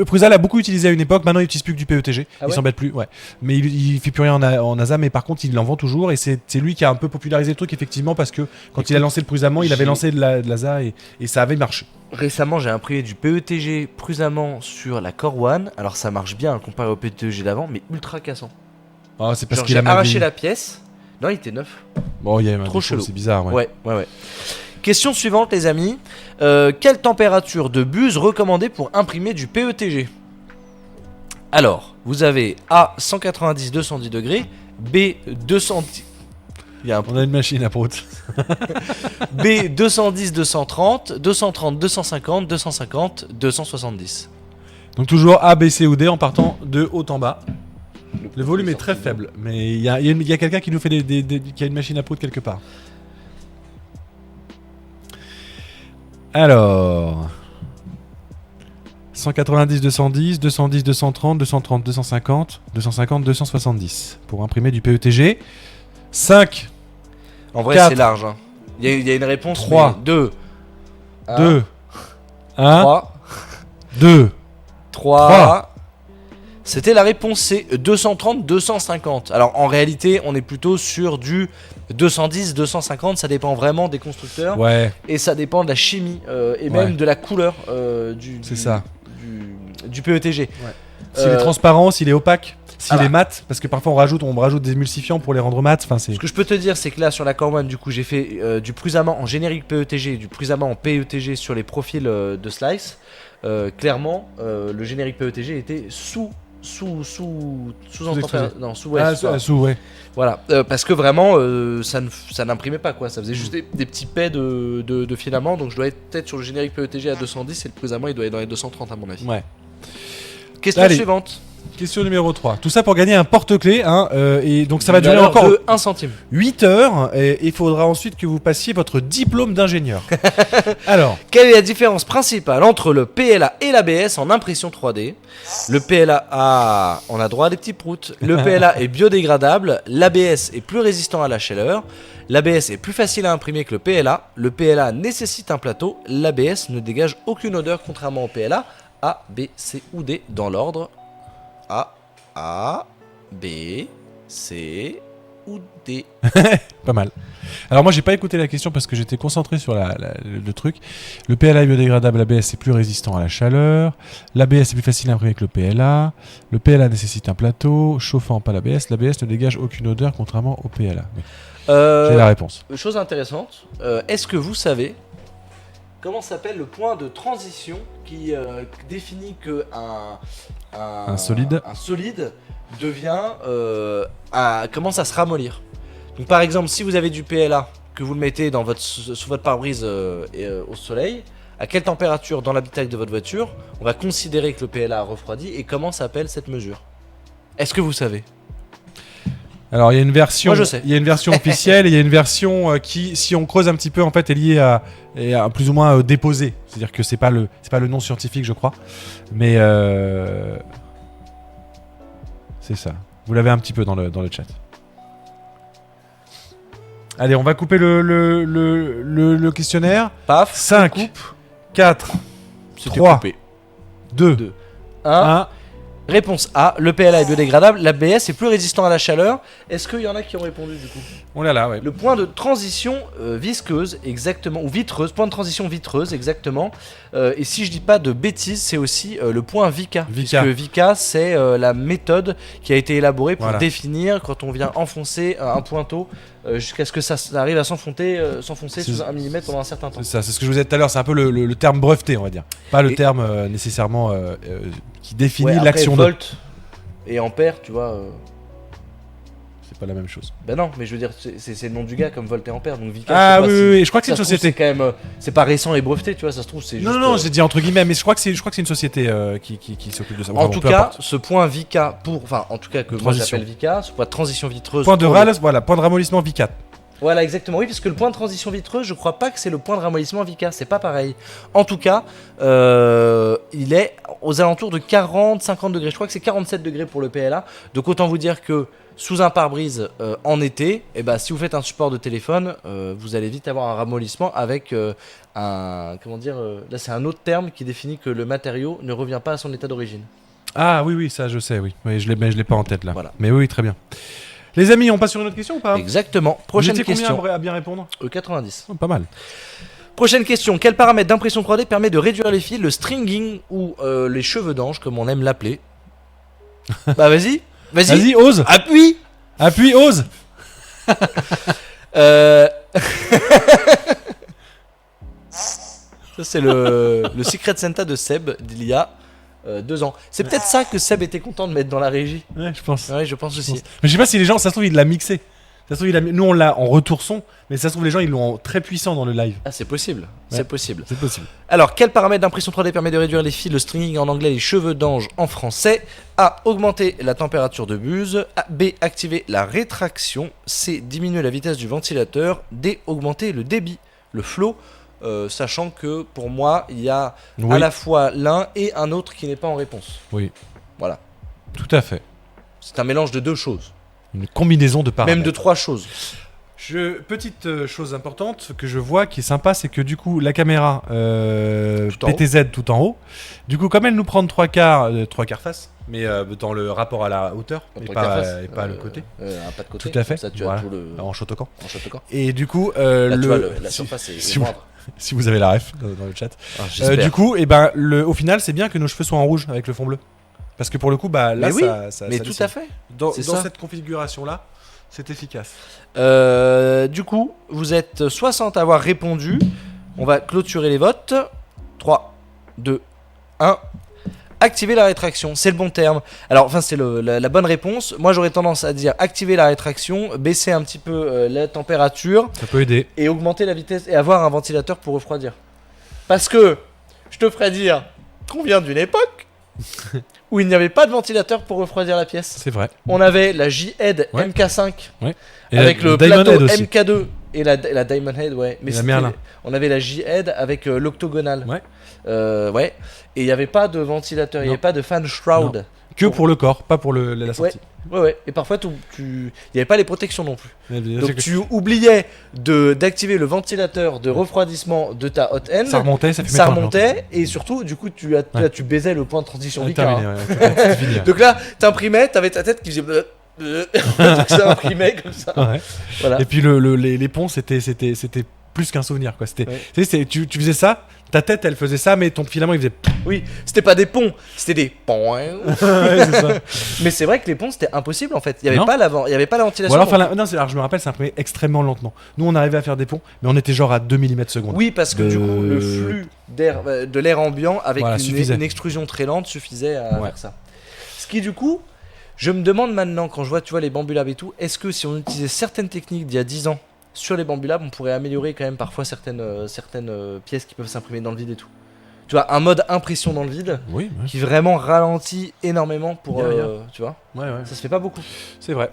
Speaker 1: Prusa l'a beaucoup utilisé à une époque, maintenant il utilise plus que du PETG,
Speaker 2: Ah
Speaker 1: il
Speaker 2: ouais
Speaker 1: s'embête plus, ouais. Mais il fait plus rien en ASA, mais par contre il en vend toujours et c'est lui qui a un peu popularisé le truc effectivement parce que quand il a lancé le Prusamment, il avait lancé de l'ASA et ça avait marché.
Speaker 2: Récemment j'ai imprimé du PETG Prusamment sur la Core One, alors ça marche bien comparé au PETG d'avant, mais ultra cassant.
Speaker 1: Oh, c'est parce
Speaker 2: Genre,
Speaker 1: qu'il
Speaker 2: j'ai
Speaker 1: a mal
Speaker 2: arraché
Speaker 1: vieilli.
Speaker 2: la pièce, non il était neuf.
Speaker 1: Bon, il y a
Speaker 2: Trop chelou.
Speaker 1: c'est bizarre, ouais.
Speaker 2: Ouais. Question suivante les amis, quelle température de buse recommandée pour imprimer du PETG? Alors, vous avez A 190-210 degrés, B 210... Il y a un
Speaker 1: On a une machine à prout.
Speaker 2: B 210-230, 230-250, 250-270.
Speaker 1: Donc toujours A, B, C ou D en partant de haut en bas. Le volume est très faible, mais il y a quelqu'un qui nous fait qui a une machine à prout quelque part. Alors... 190, 210, 210, 230, 230, 250, 250, 270 pour imprimer du PETG. 5,
Speaker 2: En vrai
Speaker 1: 4,
Speaker 2: c'est large. Hein. Il y a une réponse.
Speaker 1: 3,
Speaker 2: 2,
Speaker 1: 2, 1,
Speaker 2: 3,
Speaker 1: 2.
Speaker 2: 3. C'était la réponse C, 230, 250. Alors en réalité, on est plutôt sur du 210, 250. Ça dépend vraiment des constructeurs.
Speaker 1: Ouais,
Speaker 2: Et ça dépend de la chimie et même
Speaker 1: Ouais.
Speaker 2: de la couleur
Speaker 1: c'est ça.
Speaker 2: du PETG.
Speaker 1: S'il est transparent, s'il est opaque, s'il
Speaker 2: ah bah.
Speaker 1: est mat, parce que parfois on rajoute des émulsifiants pour les rendre mat. Enfin, c'est.
Speaker 2: Ce que je peux te dire, c'est que là sur la Core One, du coup, j'ai fait du Prusamment en générique PETG et du Prusamment en PETG sur les profils de Slice. Clairement, le générique PETG était sous
Speaker 1: Ouais.
Speaker 2: Voilà, parce que vraiment ça n'imprimait pas quoi, ça faisait juste des petits pets de filaments, donc je dois être peut-être sur le générique PETG à 210 et le Prusamment il doit être dans les 230 à mon avis.
Speaker 1: Ouais.
Speaker 2: Question
Speaker 1: Allez.
Speaker 2: suivante.
Speaker 1: Question numéro 3. Tout ça pour gagner un porte-clés, hein, et donc ça va
Speaker 2: Une
Speaker 1: durer
Speaker 2: valeur
Speaker 1: encore
Speaker 2: de 1 centime.
Speaker 1: 8 heures, et il faudra ensuite que vous passiez votre diplôme d'ingénieur. Alors,
Speaker 2: Quelle est la différence principale entre le PLA et l'ABS en impression 3D? Le PLA, on a droit à des petits proutes. Le PLA est biodégradable, l'ABS est plus résistant à la chaleur, l'ABS est plus facile à imprimer que le PLA nécessite un plateau, l'ABS ne dégage aucune odeur contrairement au PLA. A, B, C ou D dans l'ordre. A, B, C ou D.
Speaker 1: pas mal. Alors moi j'ai pas écouté la question parce que j'étais concentré sur le truc. Le PLA est biodégradable, l'ABS est plus résistant à la chaleur, l'ABS est plus facile à imprimer que le PLA nécessite un plateau, chauffant pas l'ABS ne dégage aucune odeur contrairement au PLA. Oui. J'ai la réponse.
Speaker 2: Chose intéressante, est-ce que vous savez comment s'appelle le point de transition qui définit que un
Speaker 1: solide
Speaker 2: devient commence à se ramollir. Donc par exemple, si vous avez du PLA que vous le mettez sous votre pare-brise au soleil, à quelle température dans l'habitacle de votre voiture on va considérer que le PLA a refroidi et comment s'appelle cette mesure? Est-ce que vous savez?
Speaker 1: Alors il y a une version,
Speaker 2: Moi, je sais.
Speaker 1: Il y a une version officielle et il y a une version qui, si on creuse un petit peu, en fait, est liée à plus ou moins déposé. C'est-à-dire que c'est pas le nom scientifique, je crois, mais c'est ça. Vous l'avez un petit peu dans le chat. Allez, on va couper le questionnaire.
Speaker 2: Paf.
Speaker 1: 5, 4,
Speaker 2: C'était
Speaker 1: 3,
Speaker 2: coupé.
Speaker 1: 2,
Speaker 2: 1.
Speaker 1: 1.
Speaker 2: Réponse A, le PLA est biodégradable, l'ABS est plus résistant à la chaleur. Est-ce qu'il y en a qui ont répondu du coup?
Speaker 1: Oh là là, ouais.
Speaker 2: Le point de transition visqueuse, exactement, ou vitreuse, point de transition vitreuse, exactement. Et si je dis pas de bêtises, c'est aussi le point Vica.
Speaker 1: Vica.
Speaker 2: Puisque Vica, c'est la méthode qui a été élaborée pour
Speaker 1: Voilà.
Speaker 2: définir quand on vient enfoncer un pointeau jusqu'à ce que ça arrive à s'enfoncer sous 1 mm pendant un certain temps.
Speaker 1: C'est ça, c'est ce que je vous disais tout à l'heure, c'est un peu le terme breveté, on va dire. Pas le terme nécessairement qui définit
Speaker 2: Ouais, après,
Speaker 1: l'action de.
Speaker 2: volt et ampère, tu vois.
Speaker 1: C'est pas la même chose.
Speaker 2: Ben non, mais je veux dire, c'est le nom du gars comme Volt et Ampère, donc Vica.
Speaker 1: Ah
Speaker 2: je sais pas
Speaker 1: oui, je crois que c'est
Speaker 2: ça
Speaker 1: une
Speaker 2: se trouve,
Speaker 1: société.
Speaker 2: C'est quand même, c'est pas récent et breveté, tu vois, ça se trouve, c'est juste.
Speaker 1: Non, j'ai dit entre guillemets, mais je crois que c'est une société qui s'occupe de ça.
Speaker 2: En
Speaker 1: Enfin,
Speaker 2: tout
Speaker 1: peu
Speaker 2: cas,
Speaker 1: importe.
Speaker 2: ce point Vica en tout cas que moi
Speaker 1: Transition.
Speaker 2: j'appelle Vica, ce point de transition vitreuse.
Speaker 1: Point de
Speaker 2: pour
Speaker 1: point de ramollissement Vicat.
Speaker 2: Voilà, exactement, oui, parce que le point de transition vitreuse, je crois pas que c'est le point de ramollissement Vica, c'est pas pareil. En tout cas, il est aux alentours de 40-50 degrés, je crois que c'est 47 degrés pour le PLA, donc autant vous dire que sous un pare-brise en été, et ben, si vous faites un support de téléphone, vous allez vite avoir un ramollissement avec là c'est un autre terme qui définit que le matériau ne revient pas à son état d'origine.
Speaker 1: Ah oui, ça je sais, oui. Mais je l'ai pas en tête là.
Speaker 2: Voilà.
Speaker 1: Mais oui, très bien. Les amis, on passe sur une autre question ou pas?
Speaker 2: Exactement.
Speaker 1: Vous
Speaker 2: Prochaine
Speaker 1: étiez
Speaker 2: question.
Speaker 1: combien à bien répondre?
Speaker 2: 90.
Speaker 1: Oh, pas mal.
Speaker 2: Prochaine question. Quel paramètre d'impression 3D permet de réduire les fils, le stringing ou les cheveux d'ange, comme on aime l'appeler? Bah vas-y.
Speaker 1: Vas-y, ose.
Speaker 2: Appuie.
Speaker 1: Appuie, ose.
Speaker 2: Ça c'est le Secret Santa de Seb d'il y a 2 ans. C'est peut-être ça que Seb était content de mettre dans la régie.
Speaker 1: Ouais, je pense.
Speaker 2: Ouais, je pense aussi.
Speaker 1: Mais je sais pas si les gens, ça se trouve, il l'a mixé. Ça se trouve, nous on l'a en retour son, mais ça se trouve, les gens ils l'ont en très puissant dans le live.
Speaker 2: Ah, c'est possible.
Speaker 1: Ouais.
Speaker 2: C'est possible.
Speaker 1: C'est possible.
Speaker 2: Alors, quel paramètre d'impression 3D permet de réduire les fils, le stringing en anglais, les cheveux d'ange en français? A. Augmenter la température de buse. B. Activer la rétraction. C. Diminuer la vitesse du ventilateur. D. Augmenter le débit, le flow. Sachant que pour moi, il y a à
Speaker 1: Oui,
Speaker 2: la fois l'un et un autre qui n'est pas en réponse.
Speaker 1: oui,
Speaker 2: Voilà.
Speaker 1: tout à fait.
Speaker 2: C'est un mélange de 2 choses.
Speaker 1: Une combinaison de paramètres.
Speaker 2: Même de 3 choses.
Speaker 1: Petite chose importante que je vois qui est sympa, c'est que du coup la caméra
Speaker 2: Tout en
Speaker 1: PTZ tout en haut, du coup comme elle nous prend de 3 quarts face, mais dans le rapport à la hauteur et pas le côté,
Speaker 2: Un pas de côté.
Speaker 1: Tout à fait.
Speaker 2: Comme ça, tu
Speaker 1: Voilà.
Speaker 2: as tout le
Speaker 1: en Shotokan.
Speaker 2: en Shotokan.
Speaker 1: Et du coup
Speaker 2: Là, tu vois, la
Speaker 1: si-
Speaker 2: surface est
Speaker 1: si,
Speaker 2: moindre.
Speaker 1: si vous avez la ref dans le chat.
Speaker 2: Ah, j'espère.
Speaker 1: Du coup, au final, c'est bien que nos cheveux soient en rouge avec le fond bleu. Parce que pour le coup, bah là,
Speaker 2: Mais oui,
Speaker 1: ça
Speaker 2: mais
Speaker 1: ça
Speaker 2: tout
Speaker 1: dessine.
Speaker 2: à fait.
Speaker 1: Dans
Speaker 2: c'est ça.
Speaker 1: cette configuration-là, c'est efficace.
Speaker 2: Du coup, vous êtes 60 à avoir répondu. On va clôturer les votes. 3, 2, 1. Activer la rétraction, c'est le bon terme. Alors, enfin, c'est la bonne réponse. Moi, j'aurais tendance à dire activer la rétraction, baisser un petit peu la température
Speaker 1: Ça peut aider.
Speaker 2: et augmenter la vitesse et avoir un ventilateur pour refroidir. Parce que je te ferai dire qu'on vient d'une époque où il n'y avait pas de ventilateur pour refroidir la pièce.
Speaker 1: C'est vrai.
Speaker 2: On avait la J-Head
Speaker 1: Ouais.
Speaker 2: MK5
Speaker 1: Et
Speaker 2: avec le
Speaker 1: Diamond
Speaker 2: plateau
Speaker 1: Head aussi.
Speaker 2: MK2 et la Diamond Head, ouais. Mais
Speaker 1: Et la
Speaker 2: c'était-
Speaker 1: Merlin.
Speaker 2: on avait la J-Head avec l'octogonale.
Speaker 1: Ouais.
Speaker 2: Ouais. Et il n'y avait pas de ventilateur, il n'y
Speaker 1: Non.
Speaker 2: avait pas de fan shroud.
Speaker 1: Que pour le corps, pas pour la sortie.
Speaker 2: Ouais. Et parfois, il n'y avait pas les protections non plus.
Speaker 1: Ouais,
Speaker 2: Donc tu oubliais d'activer le ventilateur de refroidissement de ta hot end.
Speaker 1: ça remontait, ça fumait
Speaker 2: Ça
Speaker 1: quand même.
Speaker 2: remontait et surtout, du coup, tu baisais le point de transition
Speaker 1: Ouais,
Speaker 2: Vika.
Speaker 1: terminé,
Speaker 2: hein.
Speaker 1: ouais, c'est fini, ouais.
Speaker 2: Donc là, t'imprimais, t'avais ta tête qui faisait. Donc ça imprimait comme ça.
Speaker 1: Ouais.
Speaker 2: Voilà.
Speaker 1: Et puis les ponts, c'était plus qu'un souvenir, quoi. C'était,
Speaker 2: Ouais.
Speaker 1: tu sais, tu faisais ça, ta tête, elle faisait ça, mais ton filament, il faisait.
Speaker 2: Oui, c'était pas des ponts, c'était des ponts.
Speaker 1: Ouais, c'est ça.
Speaker 2: Mais c'est vrai que les ponts c'était impossible en fait. Il y avait
Speaker 1: Non.
Speaker 2: pas l'avant, il y avait pas la
Speaker 1: Ou
Speaker 2: ventilation.
Speaker 1: alors,
Speaker 2: donc-
Speaker 1: non, alors, je me rappelle, ça imprimait extrêmement lentement. Nous, on arrivait à faire des ponts, mais on était genre à 2 mm secondes.
Speaker 2: Oui, parce que du coup,
Speaker 1: De-
Speaker 2: le flux d'air, de l'air ambiant avec
Speaker 1: Voilà, suffisait.
Speaker 2: une extrusion très lente suffisait à
Speaker 1: Ouais.
Speaker 2: faire ça. Ce qui, du coup, je me demande maintenant, quand je vois, tu vois, les Bambulab et tout, est-ce que si on utilisait certaines techniques d'il y a 10 ans sur les Bambulab, on pourrait améliorer quand même parfois certaines pièces qui peuvent s'imprimer dans le vide et tout. Tu vois, un mode impression dans le vide
Speaker 1: Oui, ouais.
Speaker 2: qui vraiment ralentit énormément pour.
Speaker 1: Yeah, yeah.
Speaker 2: Tu vois,
Speaker 1: Ouais, ouais.
Speaker 2: ça se fait pas beaucoup.
Speaker 1: C'est vrai.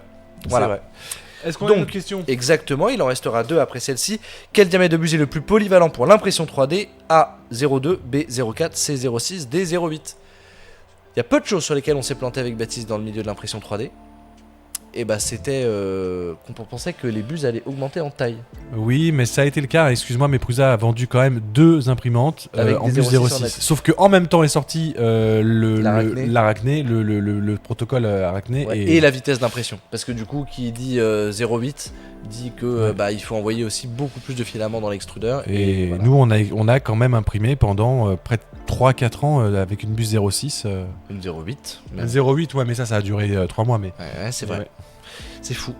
Speaker 2: Voilà.
Speaker 1: C'est vrai. Est-ce qu'on a
Speaker 2: Donc,
Speaker 1: une autre question?
Speaker 2: Exactement, il en restera 2 après celle-ci. Quel diamètre de buse est le plus polyvalent pour l'impression 3D? A02, B04, C06, D08. Il y a peu de choses sur lesquelles on s'est planté avec Baptiste dans le milieu de l'impression 3D. Et bah c'était qu'on pensait que les buses allaient augmenter en taille.
Speaker 1: Oui, mais ça a été le cas. Excuse-moi, mais Prusa a vendu quand même 2 imprimantes
Speaker 2: Avec
Speaker 1: en
Speaker 2: des
Speaker 1: bus
Speaker 2: 06 en
Speaker 1: 06.
Speaker 2: net.
Speaker 1: Sauf qu'en même temps est sorti
Speaker 2: L'Arachné.
Speaker 1: le protocole Arachné.
Speaker 2: Ouais, et la vitesse d'impression. Parce que du coup, qui dit 08 dit que bah, il faut envoyer aussi beaucoup plus de filaments dans l'extrudeur.
Speaker 1: Et
Speaker 2: voilà.
Speaker 1: nous, on a quand même imprimé pendant près de 3-4 ans avec une bus 06.
Speaker 2: Une 08. même.
Speaker 1: 08, ouais, mais ça a duré 3 mois. Mais
Speaker 2: Ouais, c'est vrai.
Speaker 1: Ouais.
Speaker 2: C'est fou.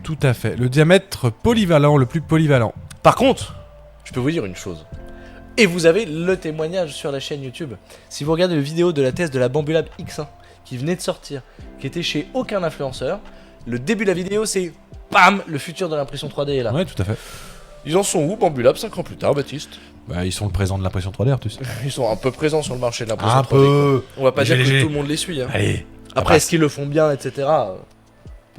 Speaker 1: tout à fait. Le diamètre polyvalent, le plus polyvalent.
Speaker 2: Par contre, je peux vous dire une chose. Et vous avez le témoignage sur la chaîne YouTube. Si vous regardez le vidéo de la thèse de la Bambulab X1 qui venait de sortir, qui était chez aucun influenceur, le début de la vidéo c'est bam, le futur de l'impression 3D est là.
Speaker 1: Ouais, tout à fait.
Speaker 2: Ils en sont où Bambulab 5 ans plus tard, Baptiste?
Speaker 1: Bah, ils sont le présent de l'impression 3D, Artus.
Speaker 2: Ils sont un peu présents sur le marché de l'impression
Speaker 1: Un
Speaker 2: 3D.
Speaker 1: peu.
Speaker 2: On va pas dire
Speaker 1: Léger.
Speaker 2: que tout le monde les suit. Hein.
Speaker 1: Allez.
Speaker 2: Après, est-ce qu'ils le font bien, etc.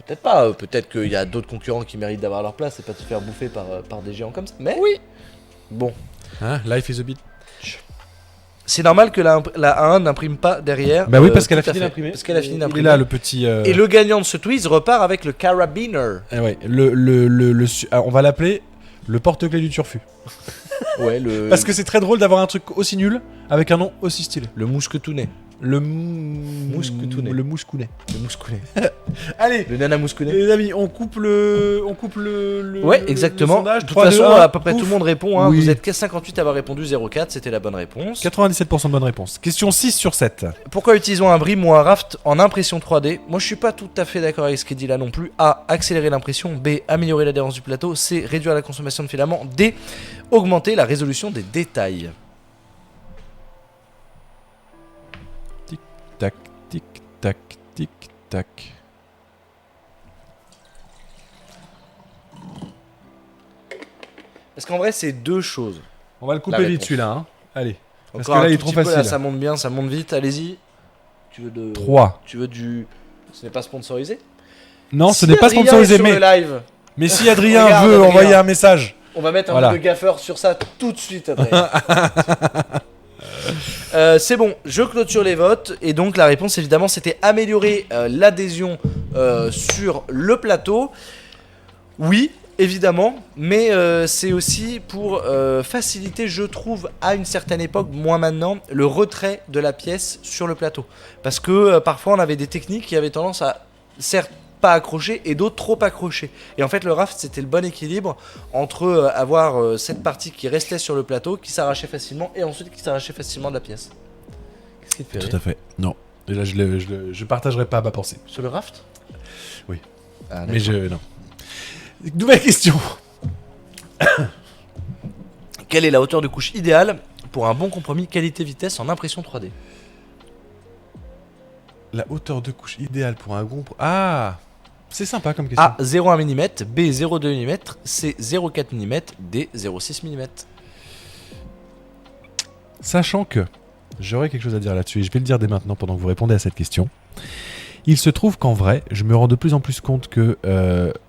Speaker 2: Peut-être pas. Peut-être qu'il y a d'autres concurrents qui méritent d'avoir leur place et pas de se faire bouffer par des géants comme ça. Mais oui. Bon.
Speaker 1: Hein, life is a bit.
Speaker 2: C'est normal que la A1 n'imprime pas derrière.
Speaker 1: Bah oui, parce qu'elle a
Speaker 2: tout à
Speaker 1: fini
Speaker 2: fait.
Speaker 1: d'imprimer.
Speaker 2: Parce qu'elle a fini
Speaker 1: Il est
Speaker 2: d'imprimer.
Speaker 1: là, le petit.
Speaker 2: Et le gagnant de ce tweez repart avec le Carabiner.
Speaker 1: Eh ouais, on va l'appeler le porte-clés du turfu.
Speaker 2: Ouais, le.
Speaker 1: Parce que c'est très drôle d'avoir un truc aussi nul avec un nom aussi stylé.
Speaker 2: Le mousquetounet.
Speaker 1: Le
Speaker 2: Mousquetounet.
Speaker 1: Le mouscounet.
Speaker 2: Le mouscounet.
Speaker 1: Allez,
Speaker 2: Le nana mousquetounet.
Speaker 1: les amis, on coupe le
Speaker 2: Ouais, exactement.
Speaker 1: le sondage.
Speaker 2: De toute
Speaker 1: 3,
Speaker 2: façon,
Speaker 1: 2, 1,
Speaker 2: à peu près
Speaker 1: ouf.
Speaker 2: tout le monde répond. Hein.
Speaker 1: Oui.
Speaker 2: Vous êtes que 58 à avoir répondu 04, c'était la bonne réponse.
Speaker 1: 97% de bonnes réponses. Question 6 sur 7.
Speaker 2: Pourquoi utilisons un brim ou un raft en impression 3D? Moi je suis pas tout à fait d'accord avec ce qui est dit là non plus. A. Accélérer l'impression. B. Améliorer l'adhérence du plateau. C. Réduire la consommation de filaments. D. Augmenter la résolution des détails.
Speaker 1: Tac, tic, tac, tic, tac.
Speaker 2: Parce qu'en vrai c'est deux choses.
Speaker 1: On va le
Speaker 2: La
Speaker 1: couper
Speaker 2: réponse.
Speaker 1: vite celui-là. Hein. Allez. Parce
Speaker 2: Encore
Speaker 1: que là,
Speaker 2: un
Speaker 1: il est
Speaker 2: tout
Speaker 1: trop
Speaker 2: petit peu, là,
Speaker 1: facile.
Speaker 2: ça monte bien, ça monte vite. Allez-y. Tu veux de...
Speaker 1: 3.
Speaker 2: Tu veux du... Ce n'est pas sponsorisé.
Speaker 1: Non, ce
Speaker 2: Si
Speaker 1: n'est pas
Speaker 2: Adrien
Speaker 1: sponsorisé,
Speaker 2: est sur
Speaker 1: mais,
Speaker 2: le live,
Speaker 1: mais si Adrien
Speaker 2: Regarde,
Speaker 1: veut
Speaker 2: Adrien.
Speaker 1: envoyer un message.
Speaker 2: on va mettre un
Speaker 1: Voilà.
Speaker 2: peu de gaffeur sur ça tout de suite Adrien. C'est bon, je clôture les votes et donc la réponse évidemment c'était améliorer l'adhésion sur le plateau. Oui, évidemment, mais c'est aussi pour faciliter, je trouve, à une certaine époque, moins maintenant, le retrait de la pièce sur le plateau. Parce que parfois on avait des techniques qui avaient tendance à, certes, pas accrocher et d'autres trop accrocher. Et en fait le raft c'était le bon équilibre entre avoir cette partie qui restait sur le plateau, qui s'arrachait facilement et ensuite qui s'arrachait facilement de la pièce. Qu'est-ce qui te fait rire
Speaker 1: Tout à fait. Non. Et là, je partagerai pas ma pensée.
Speaker 2: Sur le raft?
Speaker 1: Oui.
Speaker 2: Ah,
Speaker 1: Mais non. Nouvelle question.
Speaker 2: Quelle est la hauteur de couche idéale pour un bon compromis qualité-vitesse en impression 3D?
Speaker 1: La hauteur de couche idéale pour un groupe. Ah, c'est sympa comme question.
Speaker 2: A 0,1 mm, B 0,2 mm, C 0,4 mm, D 0,6 mm.
Speaker 1: Sachant que j'aurais quelque chose à dire là-dessus et je vais le dire dès maintenant pendant que vous répondez à cette question. Il se trouve qu'en vrai, je me rends de plus en plus compte que,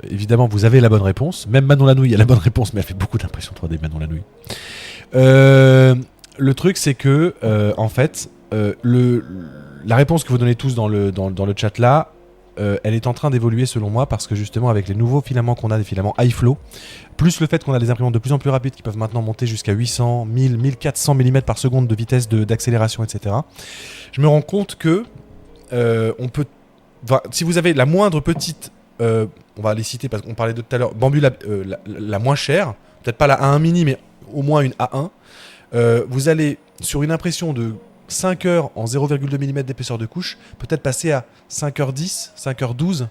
Speaker 1: évidemment, vous avez la bonne réponse. Même Manon Lanouille a la bonne réponse, mais elle fait beaucoup d'impression 3D, Manon Lanouille. Le truc, c'est que, en fait, la réponse que vous donnez tous dans le chat là, elle est en train d'évoluer selon moi parce que justement, avec les nouveaux filaments qu'on a, des filaments high flow, plus le fait qu'on a des imprimantes de plus en plus rapides qui peuvent maintenant monter jusqu'à 800, 1000, 1400 mm par seconde de vitesse d'accélération, etc. Je me rends compte que on peut. Si vous avez la moindre petite, on va les citer parce qu'on parlait de tout à l'heure, Bambulab, la moins chère, peut-être pas la A1 mini, mais au moins une A1. Vous allez sur une impression de 5 heures en 0,2 mm d'épaisseur de couche, peut-être passer à 5h10, 5h12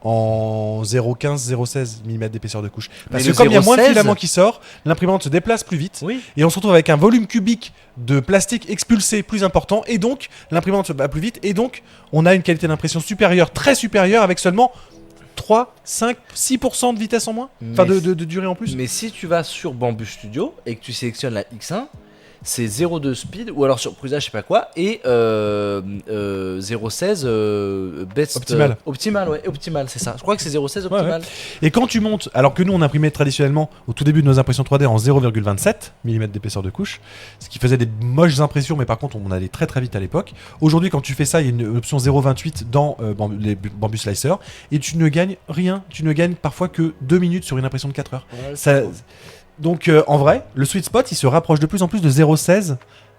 Speaker 1: en 0,15, 0,16 mm d'épaisseur de couche. Parce que comme il y a moins de filaments qui sort, l'imprimante se déplace plus vite et on se retrouve avec un volume cubique de plastique expulsé plus important et donc l'imprimante se bat plus vite et donc on a une qualité d'impression supérieure, très supérieure avec seulement 3, 5, 6% de vitesse en moins, enfin de durée en plus.
Speaker 2: Mais si tu vas sur Bamboo Studio et que tu sélectionnes la X1, c'est 0,2 speed ou alors sur Prusa je sais pas quoi et 0,16 best optimal c'est ça. Je crois que c'est 0,16 optimal.
Speaker 1: Ouais. Et quand tu montes, alors que nous on imprimait traditionnellement au tout début de nos impressions 3D en 0,27 mm d'épaisseur de couche, ce qui faisait des moches impressions, mais par contre on allait très très vite à l'époque. Aujourd'hui quand tu fais ça, il y a une option 0,28 dans les Bamboo Slicer et tu ne gagnes rien, tu ne gagnes parfois que 2 minutes sur une impression de 4 heures. Ouais, ça, donc en vrai, le sweet spot il se rapproche de plus en plus de 0,16,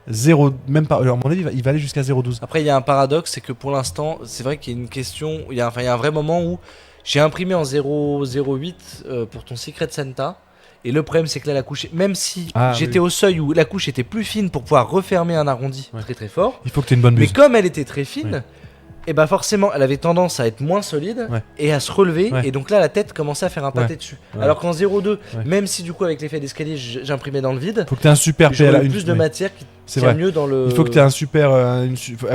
Speaker 1: 0, même pas, alors à mon avis il va aller jusqu'à 0,12.
Speaker 2: Après il y a un paradoxe, c'est que pour l'instant, c'est vrai qu'il y a une question, il y a un vrai moment où j'ai imprimé en 0,08 pour ton Secret Santa. Et le problème c'est que là la couche, même si j'étais au seuil où la couche était plus fine pour pouvoir refermer un arrondi très très fort,
Speaker 1: il faut que tu aies une bonne buse.
Speaker 2: Mais comme elle était très fine, et bah forcément elle avait tendance à être moins solide et à se relever et donc là la tête commençait à faire un pâté dessus. Alors qu'en 0,2, même si du coup avec l'effet d'escalier j'imprimais dans le vide,
Speaker 1: faut que tu aies un super PLA,
Speaker 2: plus de matière qui tient mieux dans le...
Speaker 1: Il faut que tu aies un super...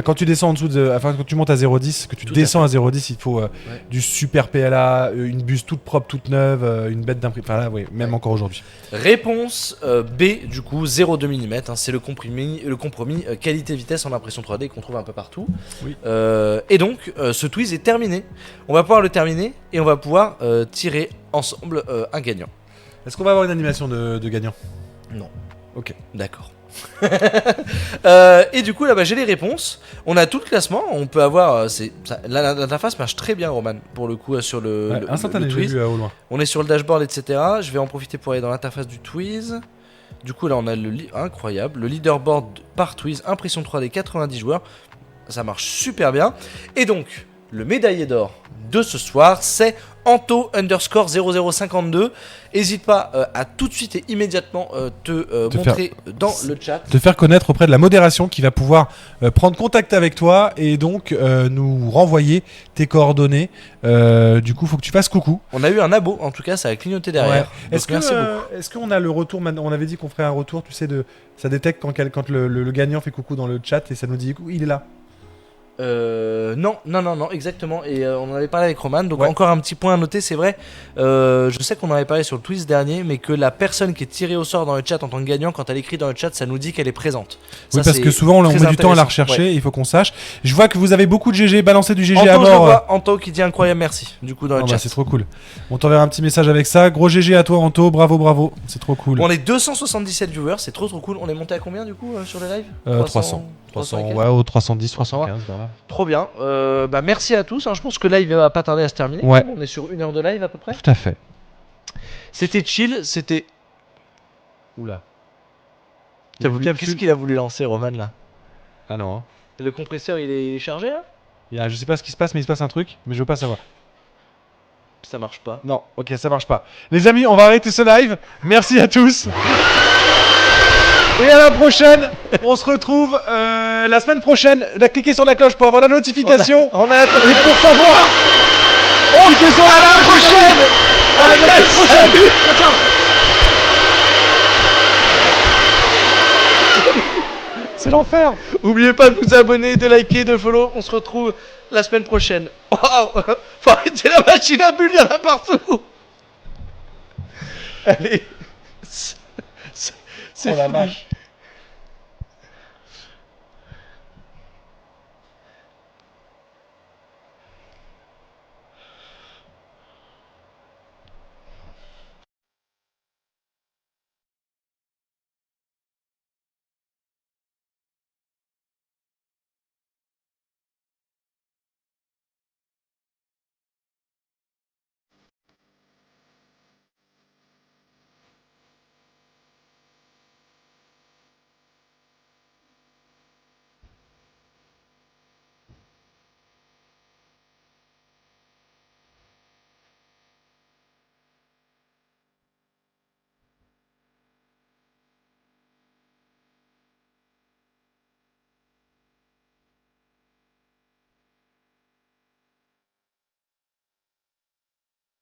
Speaker 1: quand tu descends en dessous de... Enfin quand tu montes à 0,10, que tu descends à 0,10, il faut du super PLA, une buse toute propre, toute neuve, une bête d'impression. Enfin là, même encore aujourd'hui.
Speaker 2: Réponse B, du coup, 0,2 mm, c'est le compromis qualité-vitesse en impression 3D qu'on trouve un peu partout. Oui. Et donc, ce Twiz est terminé. On va pouvoir le terminer et on va pouvoir tirer ensemble un gagnant.
Speaker 1: Est-ce qu'on va avoir une animation de gagnant ?
Speaker 2: Non.
Speaker 1: Ok.
Speaker 2: D'accord. Et du coup là j'ai les réponses, on a tout le classement, on peut avoir l'interface marche très bien Roman pour le coup sur le Twiz.
Speaker 1: Au loin.
Speaker 2: On est sur le dashboard etc. Je vais en profiter pour aller dans l'interface du Twiz. Du coup là on a incroyable, le leaderboard par Twiz, impression 3D 90 joueurs, ça marche super bien. Et donc le médaillé d'or de ce soir c'est Anto_0052. N'hésite pas à tout de suite et immédiatement te montrer dans le chat.
Speaker 1: Te faire connaître auprès de la modération qui va pouvoir prendre contact avec toi et donc nous renvoyer tes coordonnées. Du coup, il faut que tu fasses coucou.
Speaker 2: On a eu un abo, en tout cas, ça a clignoté derrière.
Speaker 1: Ouais. Est-ce qu'on a le retour maintenant ? On avait dit qu'on ferait un retour, tu sais, ça détecte quand le gagnant fait coucou dans le chat et ça nous dit il est là.
Speaker 2: Non, exactement. Et on en avait parlé avec Roman. Donc encore un petit point à noter, c'est vrai. Je sais qu'on en avait parlé sur le Twiz dernier, mais que la personne qui est tirée au sort dans le chat en tant que gagnant, quand elle écrit dans le chat, ça nous dit qu'elle est présente.
Speaker 1: Oui, parce que souvent on met du temps à la rechercher. Il faut qu'on sache. Je vois que vous avez beaucoup de GG, balancé du GG
Speaker 2: Anto,
Speaker 1: à mort.
Speaker 2: Anto qui dit incroyable, merci. Du coup dans le chat.
Speaker 1: C'est trop cool. On t'enverra un petit message avec ça. Gros GG à toi Anto, bravo. C'est trop cool.
Speaker 2: On est 277 viewers, c'est trop cool. On est monté à combien du coup sur les lives
Speaker 1: 300. 310, 315. Voilà.
Speaker 2: Trop bien. Merci à tous. Je pense que live va pas tarder à se terminer.
Speaker 1: Ouais.
Speaker 2: On est sur 1 heure de live à peu près.
Speaker 1: Tout à fait.
Speaker 2: C'était chill. C'était. Oula. Qu'est-ce qu'il a voulu lancer, Roman là ?
Speaker 1: Ah non.
Speaker 2: Le compresseur il est chargé là ?
Speaker 1: Je sais pas ce qui se passe, mais il se passe un truc, mais je veux pas savoir.
Speaker 2: Ça marche pas.
Speaker 1: Non, ok, ça marche pas. Les amis, on va arrêter ce live. Merci à tous. Et à la prochaine. On se retrouve la semaine prochaine. Cliquez sur la cloche pour avoir la notification.
Speaker 2: On a
Speaker 1: et pour savoir. Cliquez sur la prochaine. À la semaine prochaine. C'est l'enfer.
Speaker 2: Oubliez pas de vous abonner, de liker, de follow. On se retrouve la semaine prochaine. Waouh. Faut arrêter la machine à bulles, il y en a partout. Allez. C'est la vache.